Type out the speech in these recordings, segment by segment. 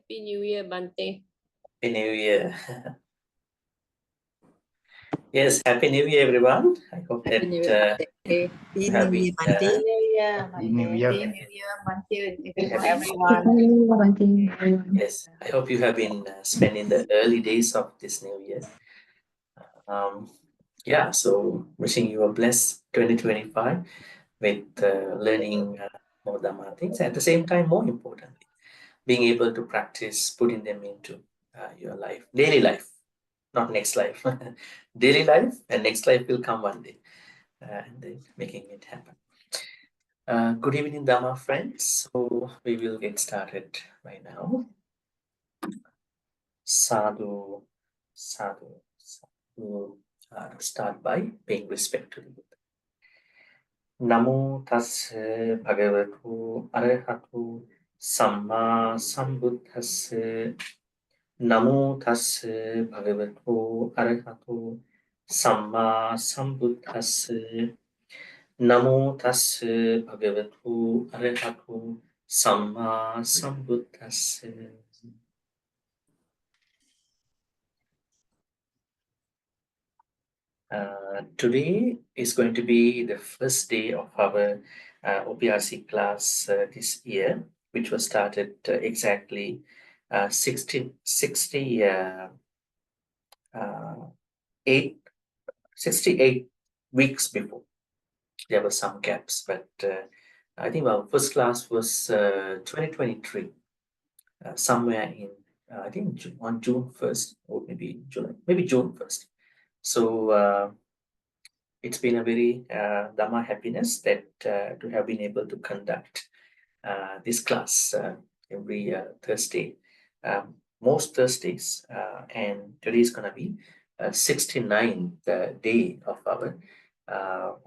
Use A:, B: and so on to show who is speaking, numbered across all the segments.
A: Happy New Year, Bhante.
B: Happy New Year. Yes, Happy New Year, everyone. I hope
A: Happy New Year,
B: that
A: Bhante.
B: you have been.
A: Happy New Year,
C: Happy New Year.
A: Happy New Year, Bhante, to
B: Happy-
A: everyone.
B: Yes, I hope you have been spending the early days of this new year. Yeah, so wishing you a blessed 2025 with learning more Dhamma things. At the same time, more importantly, being able to practice putting them into your life, daily life, not next life, daily life, and next life will come one day, and then making it happen. Good evening, Dhamma friends. So we will get started right now. Sadhu, sadhu, sadhu. Start by paying respect to the Buddha. Namo tassa bhagavatu arahatu samma sambuddhassa. Namo tassa bhagavatu arahatu samma sambuddhassa. Namo tassa bhagavatu arahatu samma sambuddhassa. Today is going to be the first day of our OPRC class this year, which was started exactly 68 weeks before. There were some gaps, but I think our first class was 2023, somewhere in, I think on June 1st, or maybe July, maybe June 1st. So it's been a very Dhamma happiness that to have been able to conduct this class every Thursday, most Thursdays, and today is going to be 69th day of our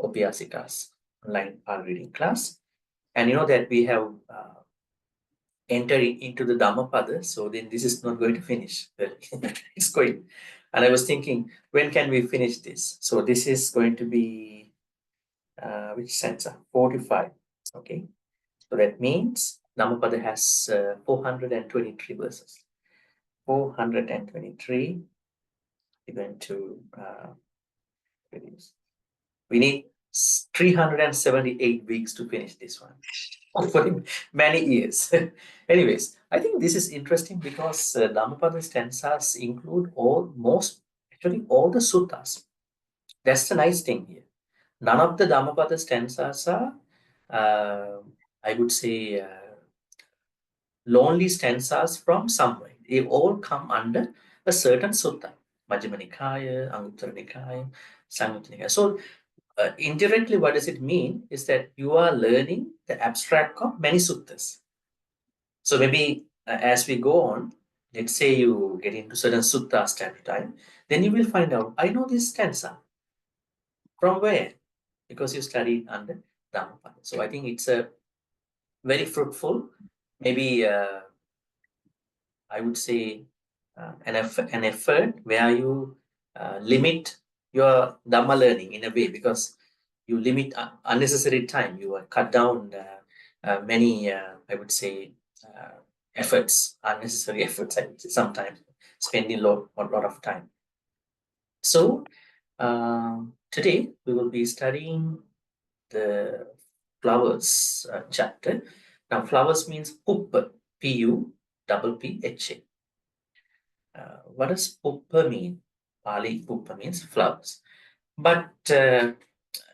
B: OPRC class, online Pali reading class. And you know that we have entered into the Dhammapada, so then this is not going to finish. It's going. And I was thinking, when can we finish this? So this is going to be, which stanza? 45. Okay. So that means Dhammapada has 423 verses. 423. We're going to reduce. We need 378 weeks to finish this one. For many years. Anyways, I think this is interesting because Dhammapada stanzas include actually all the suttas. That's the nice thing here. None of the Dhammapada stanzas are, I would say, lonely stanzas from somewhere. They all come under a certain sutta. Majjhima Nikaya, Anguttara Nikaya, Samyutta Nikaya. So indirectly, what does it mean is that you are learning the abstract of many suttas. So maybe as we go on, let's say you get into certain suttas time to time, then you will find out, I know this stanza. From where? Because you studied under Dhammapada. So I think it's a very fruitful, maybe I would say an effort where you limit your Dhamma learning in a way, because you limit unnecessary time. You cut down many, I would say, efforts, unnecessary efforts, I would say, sometimes spending a lot of time. So today we will be studying the flowers chapter. Now, flowers means puppa, P-U-P-P-H-A. What does puppa mean? Pali puppa means flowers. But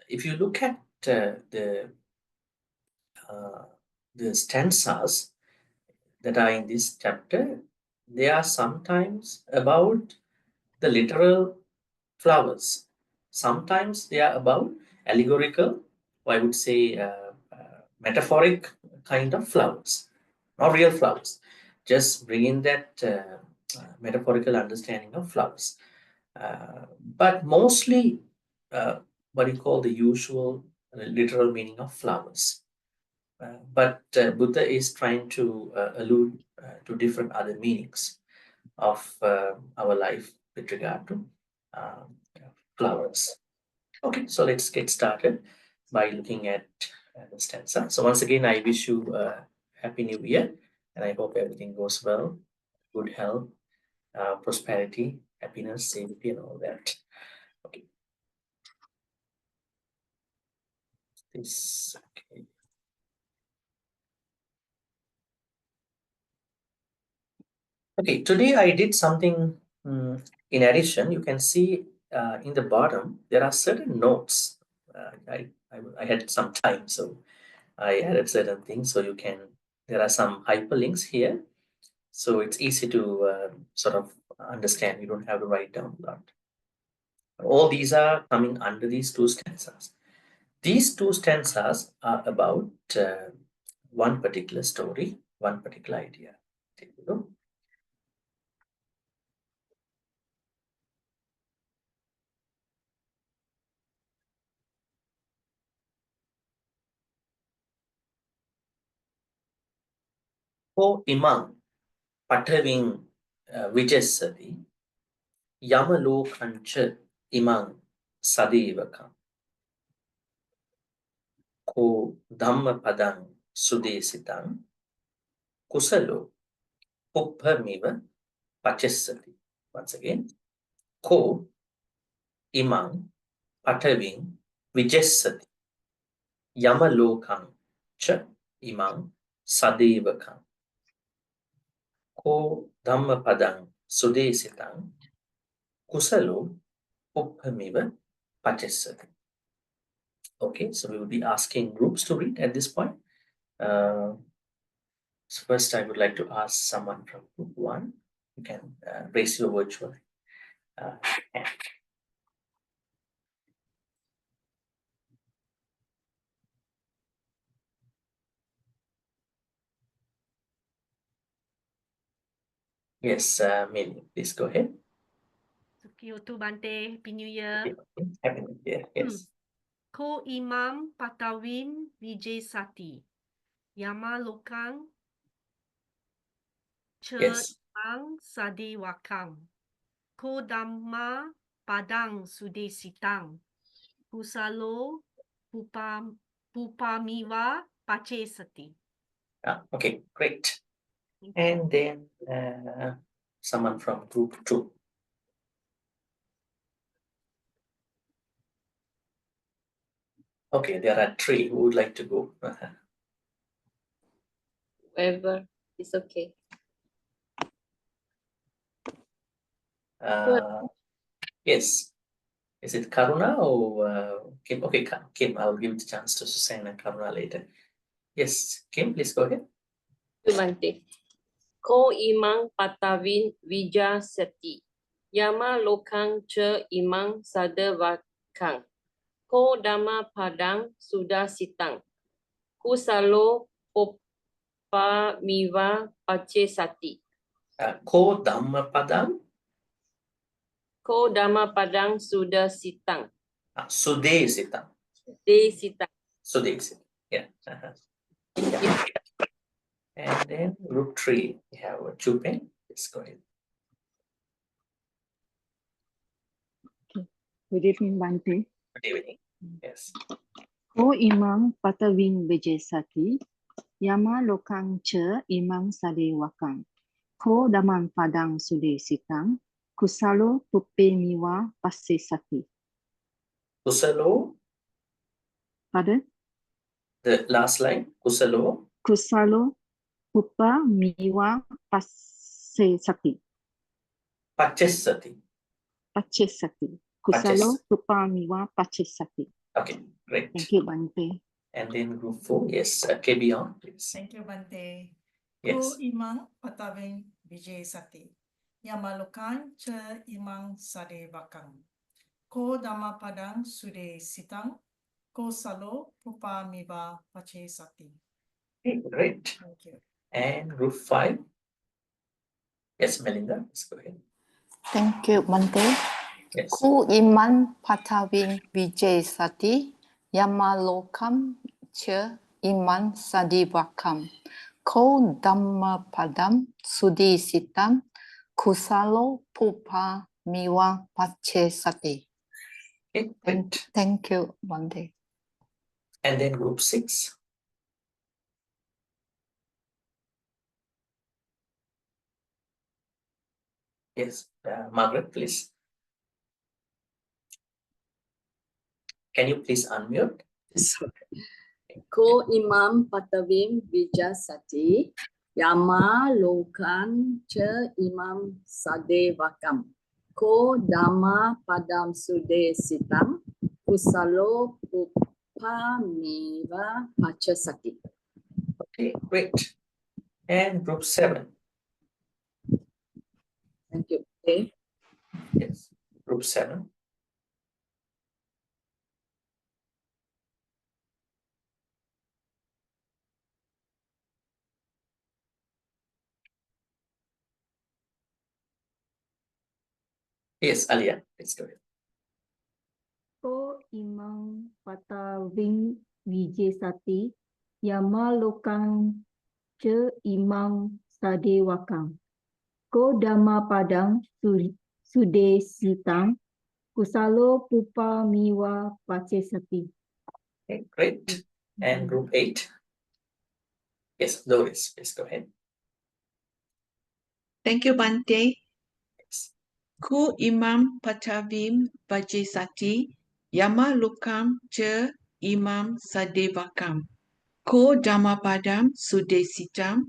B: if you look at the stanzas that are in this chapter, they are sometimes about the literal flowers. Sometimes they are about allegorical, or I would say metaphoric kind of flowers, not real flowers. Just bringing that metaphorical understanding of flowers. But mostly what you call the usual literal meaning of flowers. But Buddha is trying to allude to different other meanings of our life with regard to flowers. Okay, so let's get started by looking at the stanza. So once again, I wish you a happy new year, and I hope everything goes well good health, prosperity, happiness, safety, and all that. Okay. This, okay. Okay, today I did something in addition. You can see in the bottom, there are certain notes. I had some time, so I added certain things. So there are some hyperlinks here. So it's easy to sort of understand. You don't have to write down a lot. All these are coming under these two stanzas. These two stanzas are about one particular story, one particular idea. There you go. Ko imang pataving vijessati yamalokancha imang sadevakam ko dhammapadang sudesitang kusalo uppamiva pachessati. Once again, ko imang pataving vijessati yamalokang cha imang sadevakam ko dhammapadang sudesitang kusalo uppamiva pachessati. Okay, so we will be asking groups to read at this point. So first, I would like to ask someone from group 1. You can raise your virtual hand. Yes, Millie, please go ahead.
C: Thank you to Bhante. Happy New Year.
B: Happy New Year. Yes.
C: Ko Imam Patawin Vijay Sati. Yama Lokang Che
B: Yes.
C: Imang Sade Wakang. Ko Dhamma Padang Sudesitang. Kusalo Pupamiwa Pache Sati.
B: Okay, great.
C: Thank you.
B: And then someone from group 2. Okay, there are 3 who would like to go.
A: Whoever is okay.
B: Yes. Is it Karuna or Kim? Okay, Kim, I'll give the chance to Susan and Karuna later. Yes, Kim, please go ahead.
A: Bhante. Ko imang patawin vija seti. Yama lokang che imang sadevakang. Ko dama padang sudah sitang. Kusalo popa miwa pace sati.
B: Ko Dhammapadang
A: Ko dama padang sudah sitang.
B: Sudesitang.
A: De sitang.
B: Sudesitang. Yeah. Yeah. And then group 3, we have Chupen. Let's go ahead.
D: Good evening, Bhante.
B: Good evening. Yes.
D: Ko imang patawing Vijayasati, Yama lokang che imang sade wakang. Ko damang padang sude sitang, kusalo pupe miwa passe sati.
B: Kusalo,
D: Pardon?
B: the last line. Kusalo.
D: Kusalo pupa miwa passe sati.
B: Pachessati.
D: Pache sati. Kusalo pupa miwa pache sati.
B: Okay, great.
D: Thank you, Bhante.
B: And then group 4, yes, KB on, please.
E: Thank you, Bhante.
B: Yes.
E: Ko imang patawing Vijay Sati. Yamalukan che imang sade bakang. Ko dama padang sude sitang. Ko salo pupa miba pache sati.
B: Okay, great.
E: Thank you.
B: And group 5. Yes, Melinda, let's go ahead.
F: Thank you, Bhante.
B: Yes.
F: Ku iman patawin Vijay Sati, Yamalokam che iman sadivakam. Ko Dhammapadam Sudi Sitam, Kusalo Pupa Miwa Pache Sati.
B: Okay, great.
F: Thank you, Bhante.
B: And then group 6. Yes, Margaret, please. Can you please unmute?
G: Ko Imam Patavim Vijasati Yama Lokan Che Imam Sade Vakam Ko Dhamma Padam Sude Sitam Kusalo Pupa Miva Pachasati.
B: Okay, great. And group 7.
G: Thank you. Okay.
B: Yes, group 7. Yes, Alia, let's go ahead.
H: Ko Imam Pataving Vijayasati Yama Lokang Ce Imam Sade Wakang Ko Dhamma Padang Sude Sitang Kusalo Pupa Miwa Pachesati.
B: Okay, great. And group 8. Yes, Doris, please go ahead.
I: Thank you, Bhante.
B: Yes.
I: Ku Imam Patavim Vajesati Yama Lokam Ce Imam Sadevakam Ko Dhammapadam Sudesitam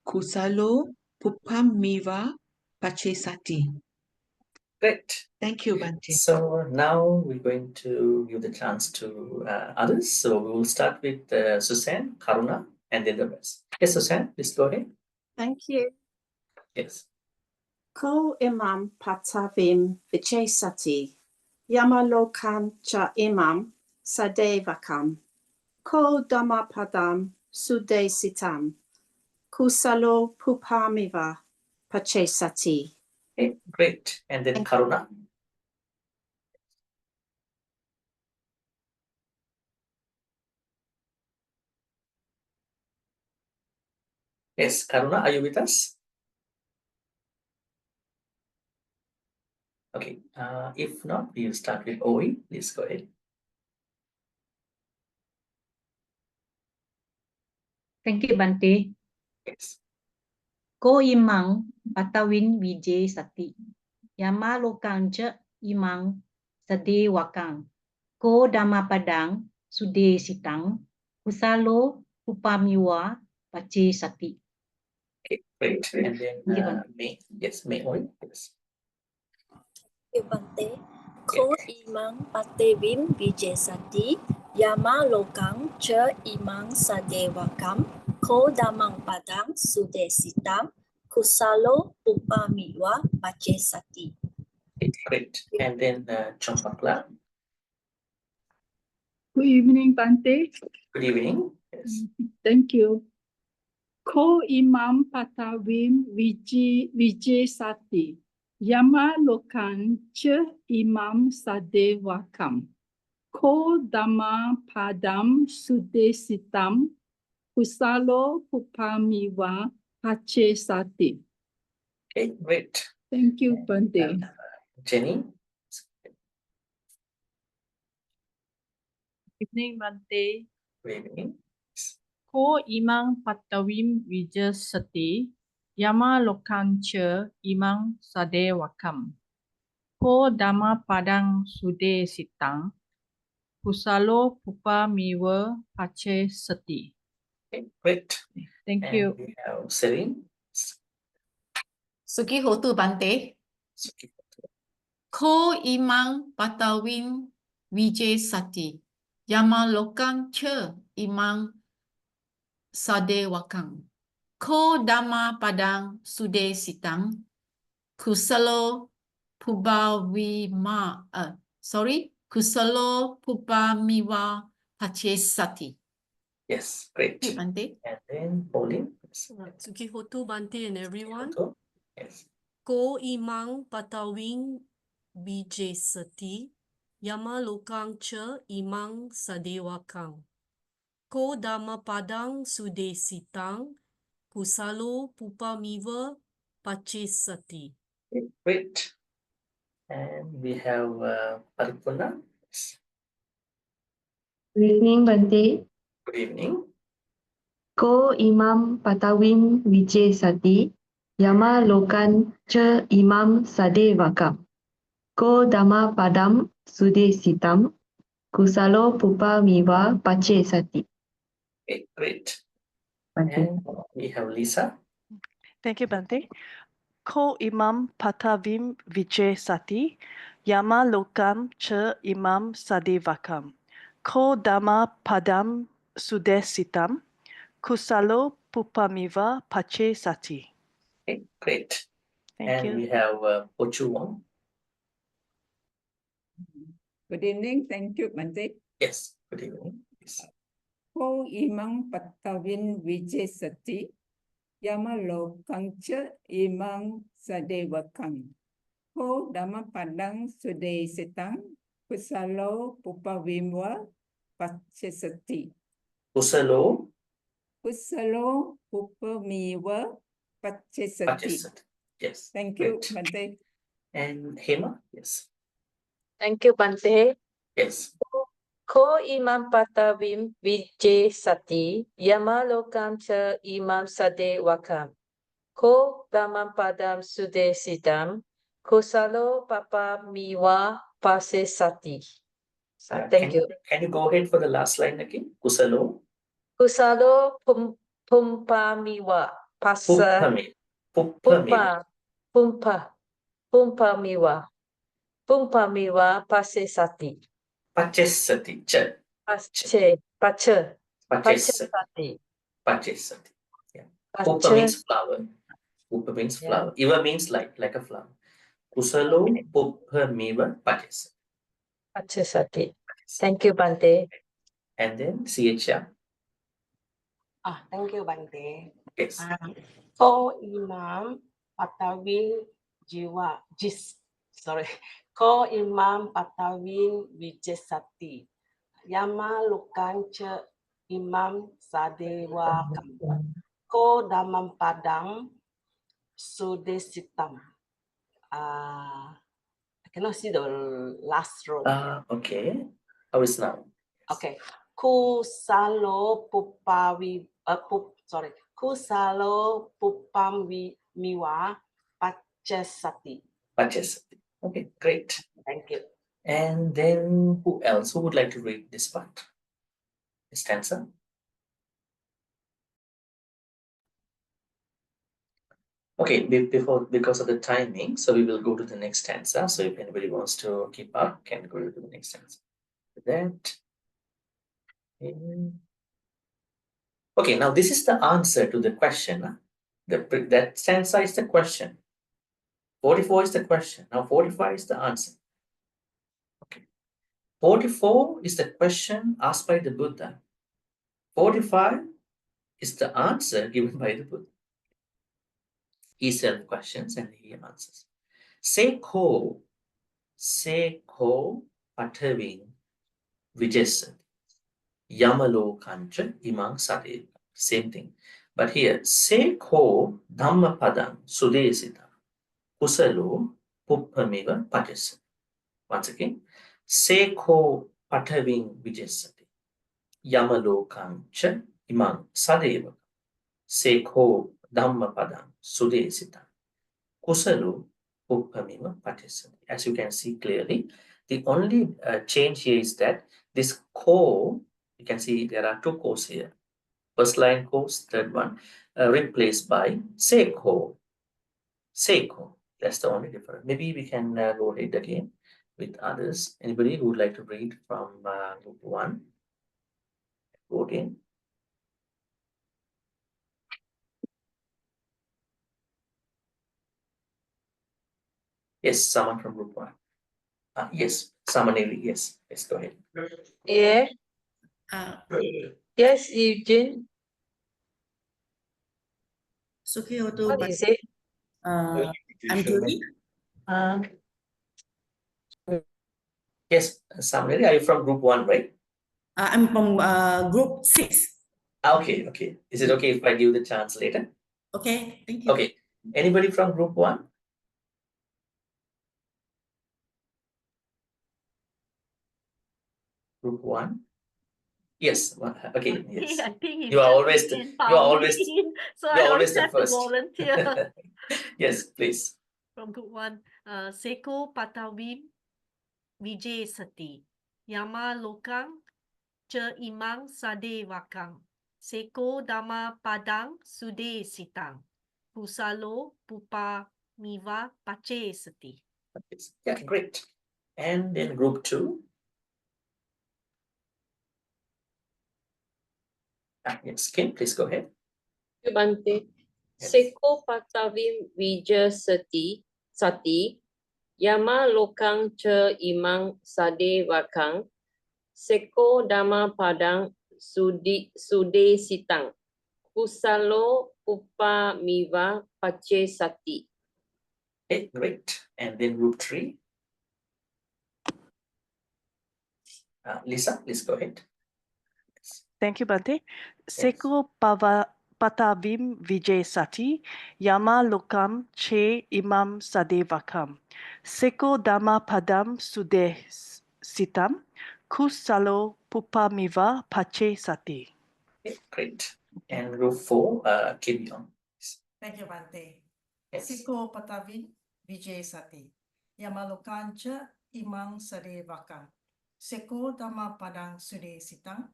I: Kusalo Pupam Miva Pachesati.
B: Great.
I: Thank you, Bhante.
B: So now we're going to give the chance to others. So we will start with Suzanne, Karuna, and then the rest. Yes, Suzanne, please go ahead.
J: Thank you.
B: Yes.
J: Ko Imam Patavim Vijayasati Yamalokan Cha Imam Sadevakam Ko Dhammapadam Sudesitam Kusalo Pupamiva Pachesati.
B: Okay, great. And then Karuna. Yes, Karuna, are you with us? Okay, if not, we'll start with Oi. Please go ahead.
K: Thank you, Bhante.
B: Yes.
K: Ko Imang Patawin Vijay Sati Yama Lokang Ce Imang Sade Wakang Ko Dhammapadang Sude Sitang Kusalo Upamiwa Pace Sati.
B: Okay, great. And then
K: Thank you, Bhante.
B: May. Yes, May Oi. Yes.
L: Bhante, Ko Imam Patevim Vijayasati Yama Lokang Ce Imam Sadevakam Ko Damang Padang Sudesitam Kusalo Upamiwa Pachesati.
B: Okay, great. And then Champakla.
M: Good evening, Bhante.
B: Good evening. Yes.
M: Thank you. Ko Imam Patavim Vijayasati Yama Lokan Ce Imam Sade Wakam Ko Dhamma Padam Sudesitam Kusalo Pupamiwa Pachesati.
B: Okay, great.
M: Thank you, Bhante.
B: Jenny.
N: Evening, Bhante.
B: Good evening.
N: Ko Imang Patawim Vijayasati Yama Lokang Ce Imang Sade Wakam Ko Dhamma Padang Sude Sitang Kusalo Pupa Miwa Pace Sati.
B: Okay, great.
N: Thank
B: And
N: you.
B: we have Celine.
F: Suki Hotu Bhante. Ko Imang Patawin Vijayasati Yama Lokang Ce Imang Sade Wakang Ko Dhamma Padang Sude Sitang Kusalo Kusalo Pupamiwa Pachesati.
B: Yes, great.
F: Hey, Bhante.
B: And then Pauline.
O: Sukihotu Bhante and everyone.
B: Yes.
O: Ko Imang Patawing Vijayasati Yama Lokang Ce Imang Sadewakang Ko Dhammapadang Sude Sitang Kusalo Pupamiwa Pachesati.
B: Okay, great. And we have Paripurna. Yes.
P: Good evening, Bhante.
B: Good evening.
P: Ko Imam Patawin Vijayasati Yama Lokan Cha Imam Sade Vakam. Ko Dhamma Padam Sude Sitam. Kusalo Pupa Miwa Pace Sati.
B: Okay, great.
P: Bhante.
B: And we have Lisa.
Q: Thank you, Bhante. Ko Imam Patavim Vijay Sati, Yama Lokam Cha Imam Sadevakam. Ko Dhamma Padam Sudesitam, Kusalo Pupamiva Pace Sati.
B: Okay, great.
Q: Thank
B: And
Q: you.
B: we have Pochu Wong.
R: Good evening. Thank you, Bhante.
B: Yes, good evening. Yes.
R: Ko Imam Patavin Vijay Sati, Yamalo Kangcha Imam Sadevakam. Ko Dhammapadang Sude Sitang, Kusalo Pupavimwa Pachesati.
B: Kusalo
R: Kusalo Pupamiwa Pachesati.
B: Pachesati. Yes.
R: Thank you,
B: Great.
R: Bhante.
B: And Hema, yes.
S: Thank you, Bhante.
B: Yes.
S: Ko Imam Patavim Vijay Sati, Yama Lokam Cha Imam Sade Wakam. Ko Dhammapadam Sude Sitam, Kusalo Papa Miwa Pase Sati. Thank you.
B: Can you go ahead for the last line again? Kusalo
S: Kusalo Pumpamiwa Pasa
B: Puppamiwa.
S: Pumpamiwa Pase Sati.
B: Pachesati.
S: Pace
B: Pachesati. Pachesati. Yeah. Puppa means flower. Puppa means flower. Iva means like a flower. Kusalo Puppamiwa Pachesati.
S: Pachesati. Thank you, Bhante.
B: And then CHR.
T: Thank you, Bhante.
B: Yes.
T: Ko Imam Patawin Ko Imam Patawin Vijesati. Yama Lukanca Imam Sadewakam. Ko Damam Padang Sudesitam. I cannot see the last row.
B: Okay. How is now?
T: Okay. Kusalo Kusalo Pupamiwa Pachesati.
B: Pachesati. Okay, great.
T: Thank you.
B: And then who else? Who would like to read this part? This stanza? Okay, because of the timing, so we will go to the next stanza. So if anybody wants to keep up, can go to the next stanza. That. Okay, now this is the answer to the question. That stanza is the question. 44 is the question. Now 45 is the answer. Okay. 44 is the question asked by the Buddha. 45 is the answer given by the Buddha. He self questions and he answers. Seko pataving vijesati. Yamalo kancha imang sade. Same thing. But here, Seko Dhammapadam Sudesita. Kusalo Puppamiva Patisati. Once again, Seko pataving vijesati. Yamalo kancha imang sadeva. Seko Dhammapadam Sudesita. Kusalo Puppamiva Patisati. As you can see clearly, the only change here is that this ko, you can see there are two kos here. First line kos, third one, replaced by Seko. Seko. That's the only difference. Maybe we can go ahead again with others. Anybody who would like to read from group 1? Go again. Yes, someone from group 1. Yes, Samaneli, yes. Yes, go ahead.
S: Yeah. Yes, Eugene. What do you say?
U: I'm Julie.
B: Yes, Samaneli, are you from group 1, right?
U: I'm from group 6.
B: Okay, okay. Is it okay if I give the chance later?
U: Okay, thank you.
B: Okay. Anybody from group 1? Group 1? Yes. Okay. Yes.
O: I think
B: You are always the,
O: in
B: you are always
O: so
B: you
O: I
B: are always
O: always
B: the
O: have to
B: first.
O: volunteer.
B: Yes, please.
O: From group 1, Seko Patawim Vijay Sati. Yama Lokang Ce Imang Sade Wakang. Seko Dama Padang Sude Sitang. Pusalo Pupa Miwa Pace Sati.
B: Yeah, great. And then group 2. Yes, Kim, please go ahead.
A: Thank you, Bhante. Seko Patawim Vijay Sati. Yama Lokang Ce Imang Sade Wakang. Seko Dama Padang Sude Sitang. Kusalo Pupa Miwa Pace Sati.
B: Okay, great. And then group 3. Lisa, please go ahead.
Q: Thank you, Bhante. Seko Patavim Vijay Sati, Yama Lokam Che Imam Sadevakam. Seko Dhamma Padam Sude Sitam, Kusalo Pupa Miva Pace Sati.
B: Okay, great. And group 4, Kim Yong.
E: Thank you, Bhante.
B: Yes.
E: Seko Patavin Vijay Sati. Yamalokancha Imang Sade Vakam. Seko Dhamma Padang Sude Sitang.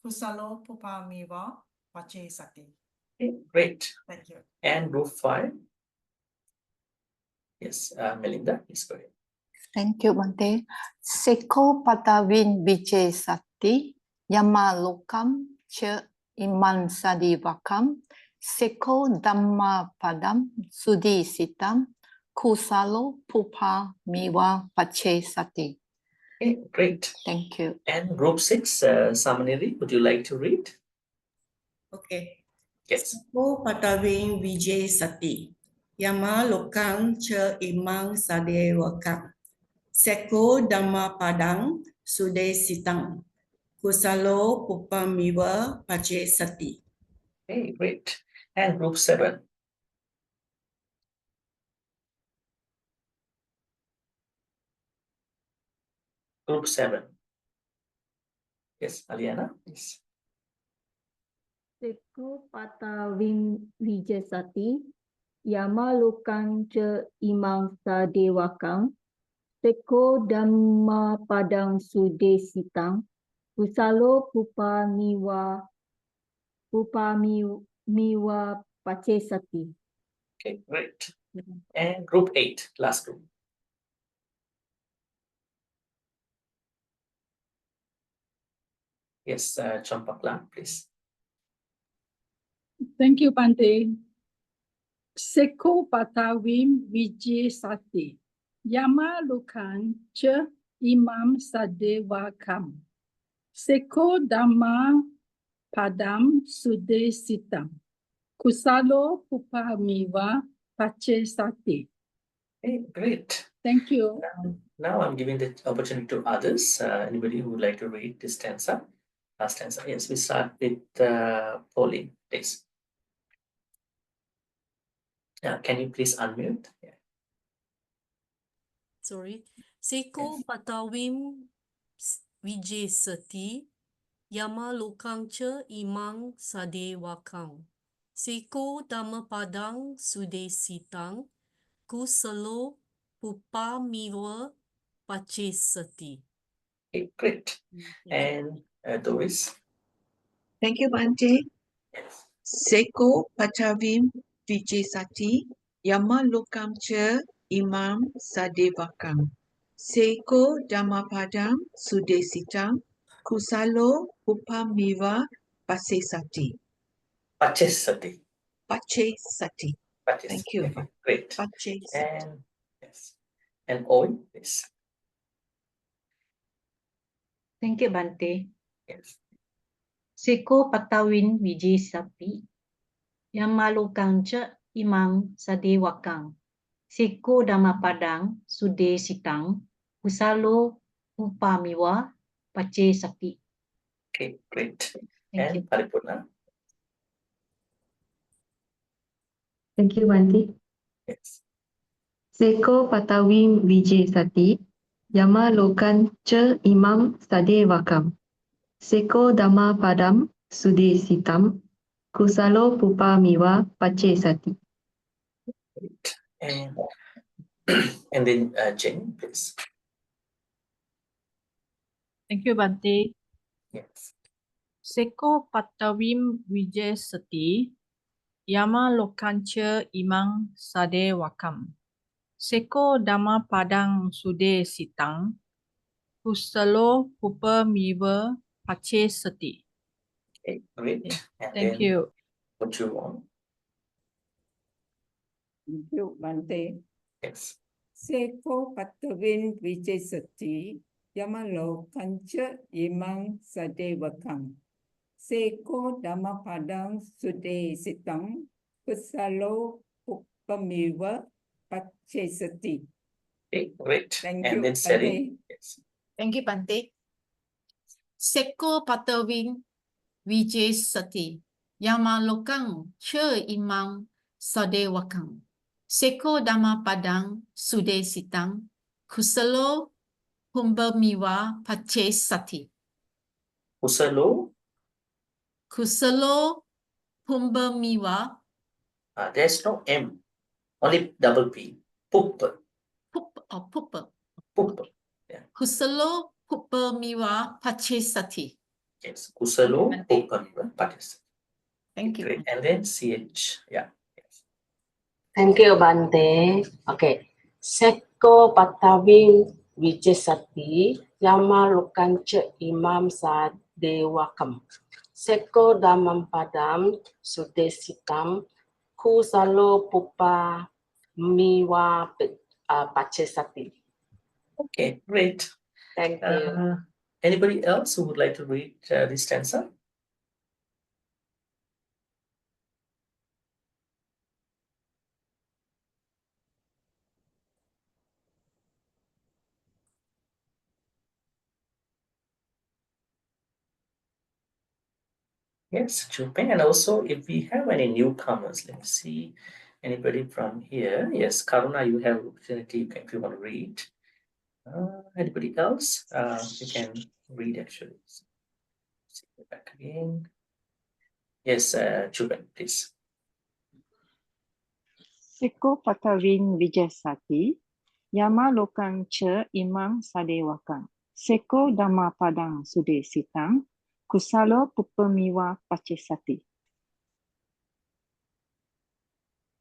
E: Kusalo Pupa Miwa Pace Sati.
B: Okay, great.
E: Thank you.
B: And group 5. Yes, Melinda, please go ahead.
F: Thank you, Bhante. Seko Patawin Vijay Sati, Yama Lokam Ce Iman Sadi Vakam, Seko Dhamma Padam Sudi Sitam, Kusalo Pupa Miwa Pace Sati.
B: Okay, great.
F: Thank you.
B: And group 6, Samaniri, would you like to read?
U: Okay.
B: Yes.
U: Seko Patawin Vijay Sati. Yama Lokang Ce Imang Sade Wakang. Seko Dhamma Padang Sude Sitang. Kusalo Pupa Miwa Pace Sati.
B: Okay, great. And group 7. Group 7. Yes, Aliana, please.
H: Seko Patawim Vijay Sati, Yama Lokang Ce Imang Sadewakang, Seko Dhamma Padang Sude Sitang, Kusalo Pupa Miwa Pace Sati.
B: Okay, great. And group 8, last group. Yes, Champakla, please.
M: Thank you, Bhante. Seko Patawim Vijay Sati. Yama Lukan Ce Imam Sadewakam. Seko Dhamma Padam Sude Sitam. Kusalo Pupa Miwa Pace Sati.
B: Okay, great.
M: Thank you.
B: Now I'm giving the opportunity to others. Anybody who would like to read this stanza? Last stanza. Yes, we start with Pauline, please. Can you please unmute? Yeah.
O: Sorry. Seko Patawim Vijay Sati. Yama Lokang Ce Imang Sade Wakang. Seko Dhamma Padang Sude Sitang. Kusalo Pupa Miwa Pace Sati.
B: Okay, great. And Doris.
I: Thank you, Bhante. Seko Patavim Vijay Sati, Yama Lokam Ce Imam Sadevakam. Seko Dhammapadam Sude Sitang, Kusalo Upamiva Pace Sati.
B: Pace Sati.
I: Pace Sati. Thank you.
B: Okay, great.
I: Pace Sati.
B: And yes. And Owen, please.
K: Thank you, Bhante.
B: Yes.
K: Seko Patawin Vijay Sati, Yama Lokang Ce Imang Sadewakang. Seko Dhammapadang Sude Sitang, Kusalo Upamiwa Pace Sati.
B: Okay, great.
K: Thank you.
B: And Paripurna.
P: Thank you, Bhante.
B: Yes.
P: Seko Patawim Vijay Sati, Yama Lokan Ce Imam Sadevakam. Seko Dhammapadam Sudesitam Kusalo Pupa Miwa Pace Sati.
B: And and then Jen, please.
N: Thank you, Bhante.
B: Yes.
N: Seko Patawim Vijay Sati Yama Lokancha Imang Sade Wakam. Seko Dhamma Padang Sude Sitang Kusalo Pupa Miwa Pace Sati.
B: Okay, great.
N: Okay,
B: And
N: thank
B: then
N: you.
B: what you want?
R: Thank you, Bhante.
B: Yes.
R: Seko Patawin Vijay Sati Yamalo Kancha Imang Sadevakam. Seko Dhammapadang Sude Sitang Kusalo Upamiwa Pachesati.
B: Okay, great.
R: Thank
B: And
R: you,
B: then Sari.
R: Bhante.
B: Yes.
F: Thank you, Bhante. Seko Patawin Vijay Sati Yamalokang Che Imam Sadewakang. Seko Dhamma Padang Sude Sitang Kusalo Humbamiwa Pace Sati.
B: Kusalo.
F: Kusalo Humbamiwa.
B: There's no M, only double P. Pupa.
F: Pupa.
B: Pupa. Yeah.
F: Kusalo Humbamiwa Pace Sati.
B: Yes. Kusalo Pupa Miwa Pace Sati.
F: Thank you.
B: Great. And then CH. Yeah. Yes.
T: Thank you, Bhante. Okay. Seko Patawin Vijayasati Yama Lukanche Imam Sadewakam. Seko Dhammapadam Sudesitam Kusalo Pupa Miwa Pachesati.
B: Okay, great.
T: Thank you.
B: Anybody else who would like to read this stanza? Yes, Chupin. And also, if we have any newcomers, let me see. Anybody from here? Yes, Karuna, you have opportunity if you want to read. Anybody else? You can read actually. See back again. Yes, Chupin, please.
D: Seko Patawin Vijayasati Yama Lokang Che Imang Sadewakang. Seko Dhamma Padang Sude Sitang Kusalo Pupamiwa Pachesati.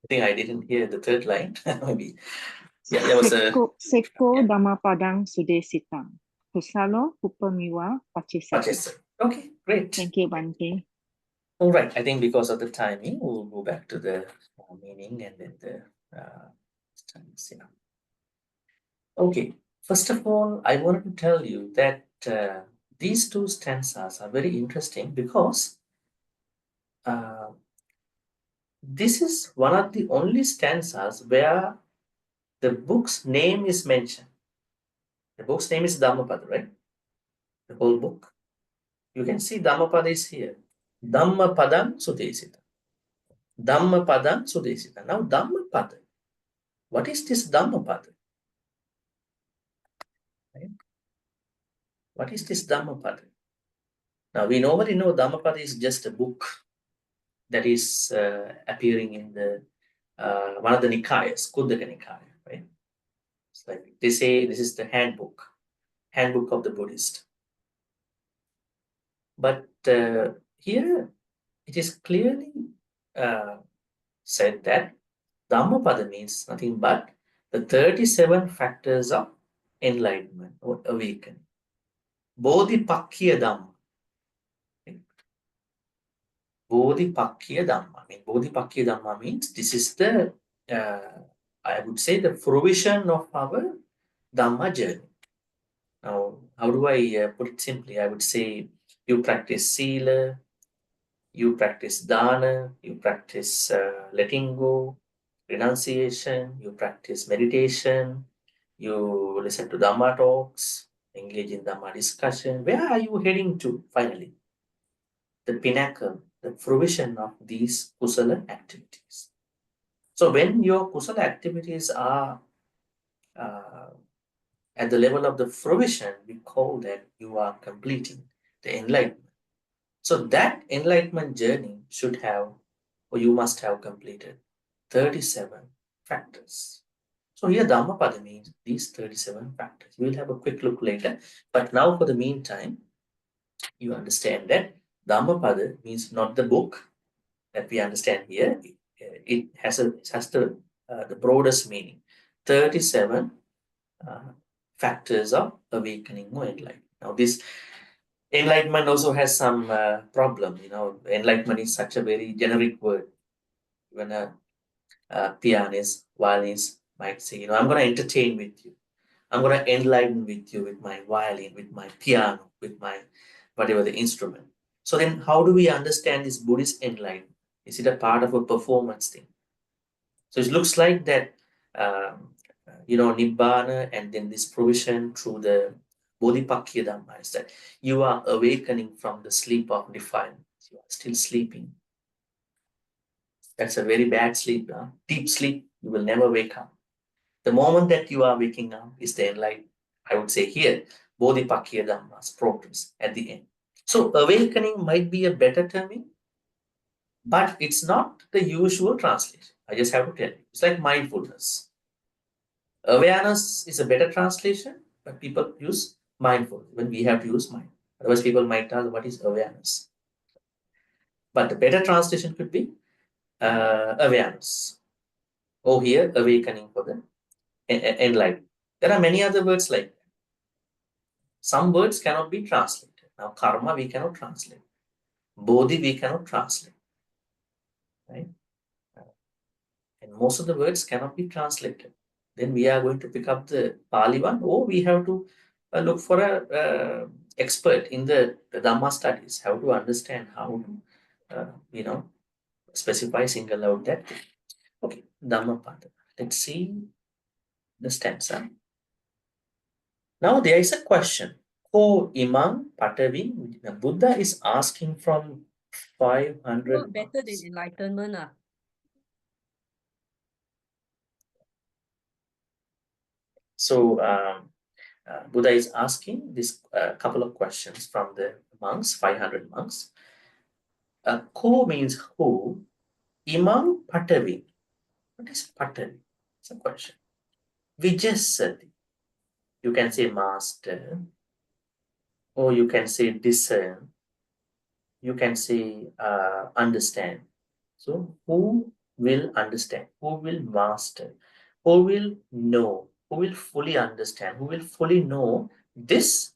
B: I think I didn't hear the third line. Maybe. Yeah, there was
D: Seko Dhamma Padang Sude Sitang Kusalo Pupamiwa Pachesati.
B: Okay, great.
D: Thank you, Bhante.
B: All right. I think because of the timing, we'll go back to the meaning and then the stanza. Okay. First of all, I wanted to tell you that these two stanzas are very interesting because this is one of the only stanzas where the book's name is mentioned. The book's name is Dhammapada, right? The whole book. You can see Dhammapada is here. Dhammapadam Sudesita. Dhammapadam Sudesita. Now, Dhammapada. What is this Dhammapada? Right? What is this Dhammapada? Now, we normally know Dhammapada is just a book that is appearing in the one of the Nikayas, Kuddaka Nikaya, right? It's like they say this is the handbook of the Buddhist. But here it is clearly said that Dhammapada means nothing but the 37 factors of enlightenment or awakening. Bodhipakkhya Dhamma. Bodhipakkhya Dhamma. Bodhipakkhya Dhamma means this is the, I would say, the fruition of our Dhamma journey. Now, how do I put it simply? I would say you practice Sila, you practice Dana, you practice letting go, renunciation, you practice meditation, you listen to Dhamma talks, engage in Dhamma discussion. Where are you heading to finally? The pinnacle, the fruition of these kusala activities. So when your kusala activities are at the level of the fruition, we call that you are completing the enlightenment. So that enlightenment journey should have, or you must have completed 37 factors. So here Dhammapada means these 37 factors. We'll have a quick look later. But now for the meantime, you understand that Dhammapada means not the book that we understand here. It has the broadest meaning. 37 factors of awakening or enlightenment. Now this enlightenment also has some problem. Enlightenment is such a very generic word. When a pianist, violinist might say, I'm going to entertain with you. I'm going to enlighten with you with my violin, with my piano, with my whatever the instrument. So then how do we understand this Buddhist enlightenment? Is it a part of a performance thing? So it looks like that, Nibbana and then this provision through the Bodhipakya Dhamma is that you are awakening from the sleep of defilement. You are still sleeping. That's a very bad sleep. Deep sleep, you will never wake up. The moment that you are waking up is the enlightenment. I would say here, Bodhipakya Dhamma's progress at the end. So awakening might be a better terming, but it's not the usual translation. I just have to tell you. It's like mindfulness. Awareness is a better translation, but people use mindful when we have to use mind. Otherwise, people might ask, what is awareness? But the better translation could be awareness. Or here, awakening for the enlightenment. There are many other words like that. Some words cannot be translated. Now, karma we cannot translate. Bodhi we cannot translate. Right? And most of the words cannot be translated. Then we are going to pick up the Pali one, or we have to look for a expert in the Dhamma studies, how to understand, how to, specify, single out that. Okay, Dhammapada. Let's see the stanza. Now there is a question. Ko imam pataving? The Buddha is asking from 500.
O: Not better than enlightenment.
B: So Buddha is asking this couple of questions from the monks, 500 monks. Ko means who? Imam patavi. What is patavi? It's a question. Vijasati. You can say master, or you can say discern. You can say understand. So who will understand? Who will master? Who will know? Who will fully understand? Who will fully know this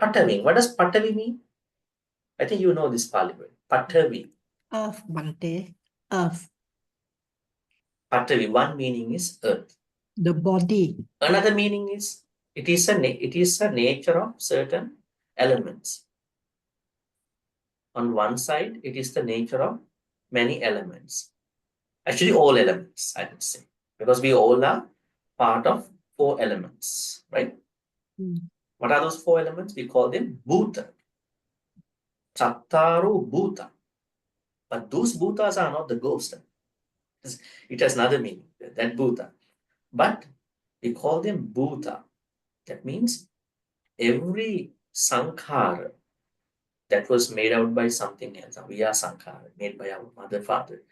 B: patavi? What does patavi mean? I think you know this Pali word. Patavi.
J: Earth, Bhante. Earth.
B: Patavi. One meaning is earth.
J: The body.
B: Another meaning is it is a nature of certain elements. On one side, it is the nature of many elements. Actually, all elements, I would say, because we all are part of 4 elements, right? What are those 4 elements? We call them bhuta. Chattaru bhuta. But those bhutas are not the ghost. It has another meaning, that bhuta. But we call them bhuta. That means every sankhara that was made out by something else. We are sankhara, made by our mother, father.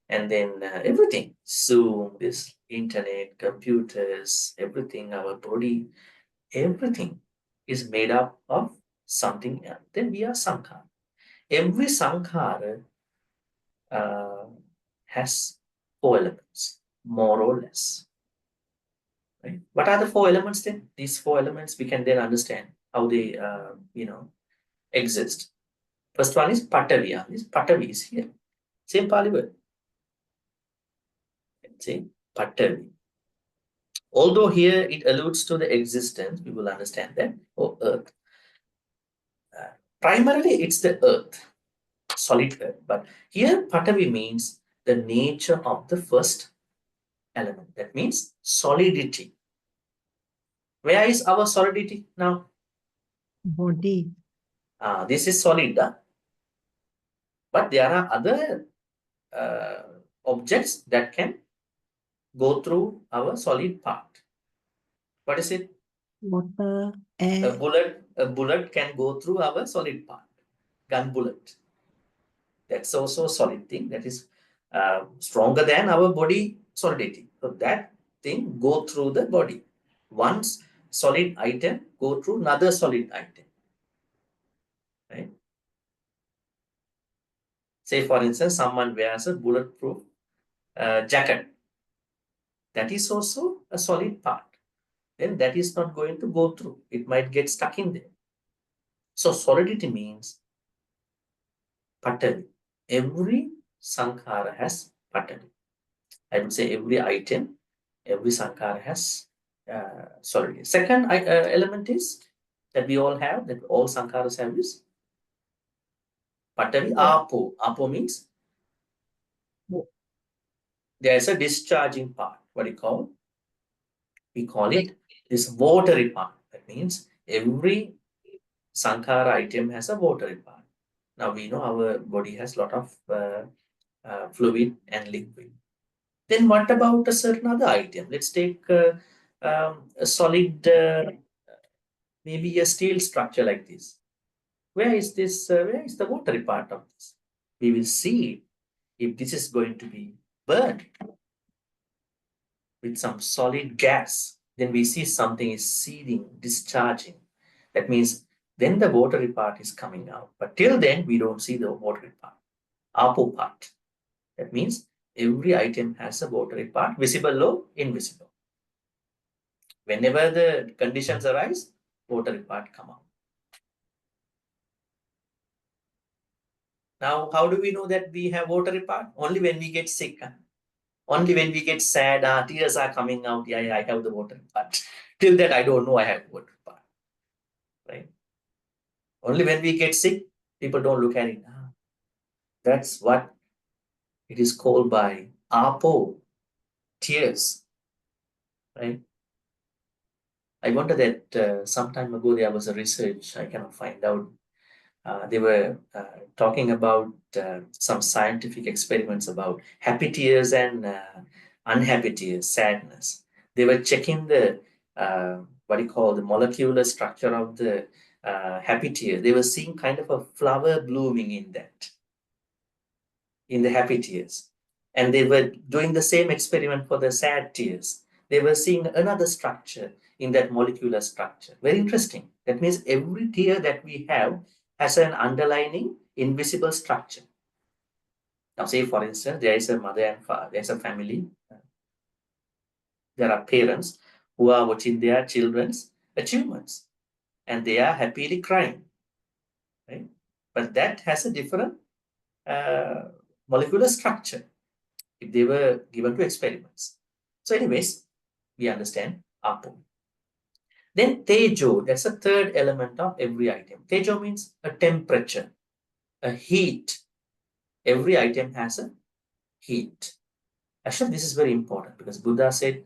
B: And then everything, Zoom, this internet, computers, everything, our body, everything is made up of something else. Then we are sankhara. Every sankhara has 4 elements, more or less. Right? What are the 4 elements then? These 4 elements we can then understand how they, exist. First one is patavi. This patavi is here. Same Pali word. Say patavi. Although here it alludes to the existence, we will understand that, or earth. Primarily it's the earth, solid earth. But here patavi means the nature of the first element. That means solidity. Where is our solidity now?
J: Body.
B: This is solid. But there are other objects that can go through our solid part. What is it?
J: Water, air.
B: A bullet can go through our solid part. gun bullet. That's also a solid thing that is stronger than our body solidity. So that thing go through the body. Once solid item go through another solid item. Right? Say for instance, someone wears a bulletproof jacket. That is also a solid part. Then that is not going to go through. It might get stuck in there. So solidity means Patavi. Every sankhara has Patavi. I would say every item, every sankhara has solidity. Second element is that we all have, that all sankharas have is Patavi, Apo. Apo means there is a discharging part. What do you call? We call it this watery part. That means every sankhara item has a watery part. Now we know our body has a lot of fluid and liquid. Then what about a certain other item? Let's take a solid, maybe a steel structure like this. Where is this? Where is the watery part of this? We will see if this is going to be burned with some solid gas. Then we see something is seething, discharging. That means then the watery part is coming out. But till then, we don't see the watery part. Apo part. That means every item has a watery part, visible or invisible. Whenever the conditions arise, watery part come out. Now, how do we know that we have watery part? Only when we get sick. Only when we get sad, tears are coming out. Yeah, I have the watery part. Till that, I don't know I have watery part. Right? Only when we get sick, people don't look at it. That's what it is called by Apo, tears. Right? I wonder that some time ago there was a research, I cannot find out. They were talking about some scientific experiments about happy tears and unhappy tears, sadness. They were checking the, what you call the molecular structure of the happy tear. They were seeing kind of a flower blooming in that, in the happy tears. And they were doing the same experiment for the sad tears. They were seeing another structure in that molecular structure. Very interesting. That means every tear that we have has an underlying invisible structure. Now, say for instance, there is a mother and father, there's a family. There are parents who are watching their children's achievements and they are happily crying. Right? But that has a different molecular structure if they were given to experiments. So anyways, we understand Apo. Then Tejo, that's the third element of every item. Tejo means a temperature, a heat. Every item has a heat. Actually, this is very important because Buddha said,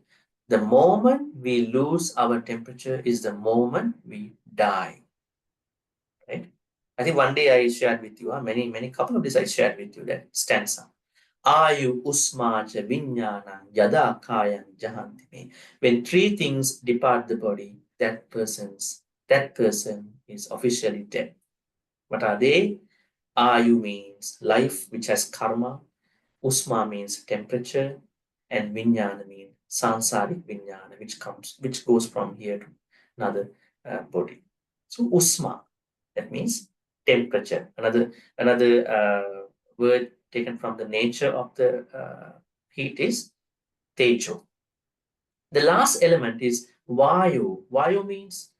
B: the moment we lose our temperature is the moment we die. Right? I think one day I shared with you, many couple of days I shared with you that stanza. Ayu usmaja vinyana yada kayan jahantime. When three things depart the body, that person is officially dead. What are they? Ayu means life, which has karma. Usma means temperature, and vinyana means sansaric vinyana, which goes from here to another body. So usma, that means temperature. Another word taken from the nature of the heat is tejo. The last element is vayu. Vayu means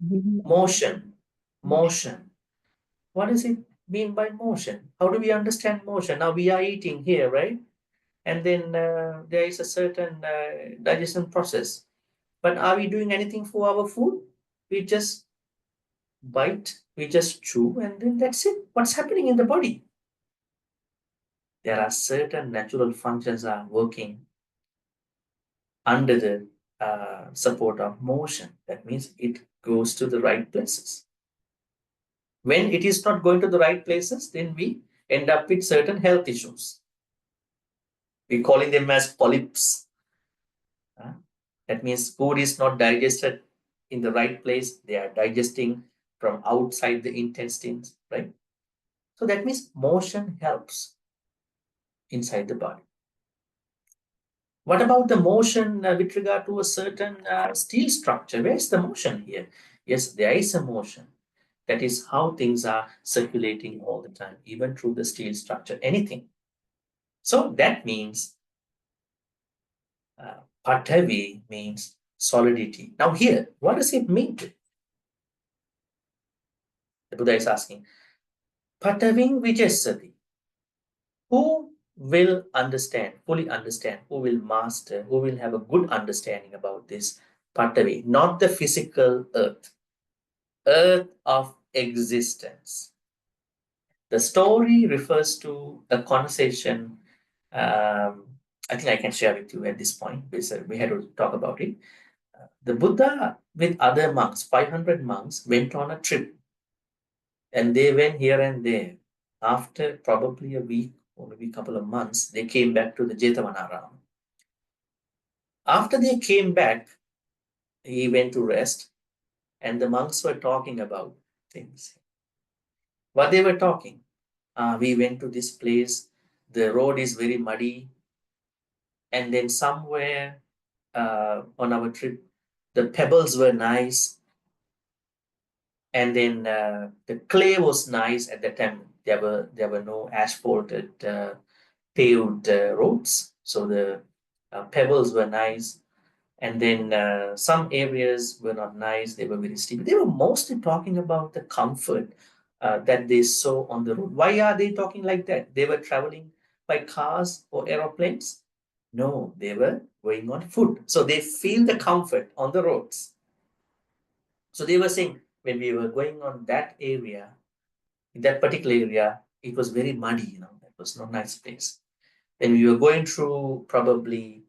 B: motion. Motion. What does it mean by motion? How do we understand motion? Now we are eating here, right? And then there is a certain digestion process. But are we doing anything for our food? We just bite, we just chew, and then that's it. What's happening in the body? There are certain natural functions are working under the support of motion. That means it goes to the right places. When it is not going to the right places, then we end up with certain health issues. We're calling them as polyps. That means food is not digested in the right place. They are digesting from outside the intestines, right? So that means motion helps inside the body. What about the motion with regard to a certain steel structure? Where's the motion here? Yes, there is a motion. That is how things are circulating all the time, even through the steel structure, anything. So that means Patavi means solidity. Now here, what does it mean? The Buddha is asking, Pataving Vijayasati. Who will understand, fully understand, who will master, who will have a good understanding about this Patavi, not the physical earth of existence. The story refers to a conversation. I think I can share with you at this point because we had to talk about it. The Buddha with other monks, 500 monks, went on a trip, and they went here and there. After probably a week or maybe a couple of months, they came back to the Jetavanaram. After they came back, he went to rest, and the monks were talking about things. What they were talking? We went to this place, the road is very muddy, and then somewhere on our trip, the pebbles were nice, and then the clay was nice at that time. There were no asphalted paved roads, so the pebbles were nice, and then some areas were not nice. They were very steep. They were mostly talking about the comfort that they saw on the road. Why are they talking like that? They were traveling by cars or aeroplanes? No, they were going on foot. So they feel the comfort on the roads. So they were saying, when we were going on that area, in that particular area, it was very muddy, that was no nice place. When we were going through probably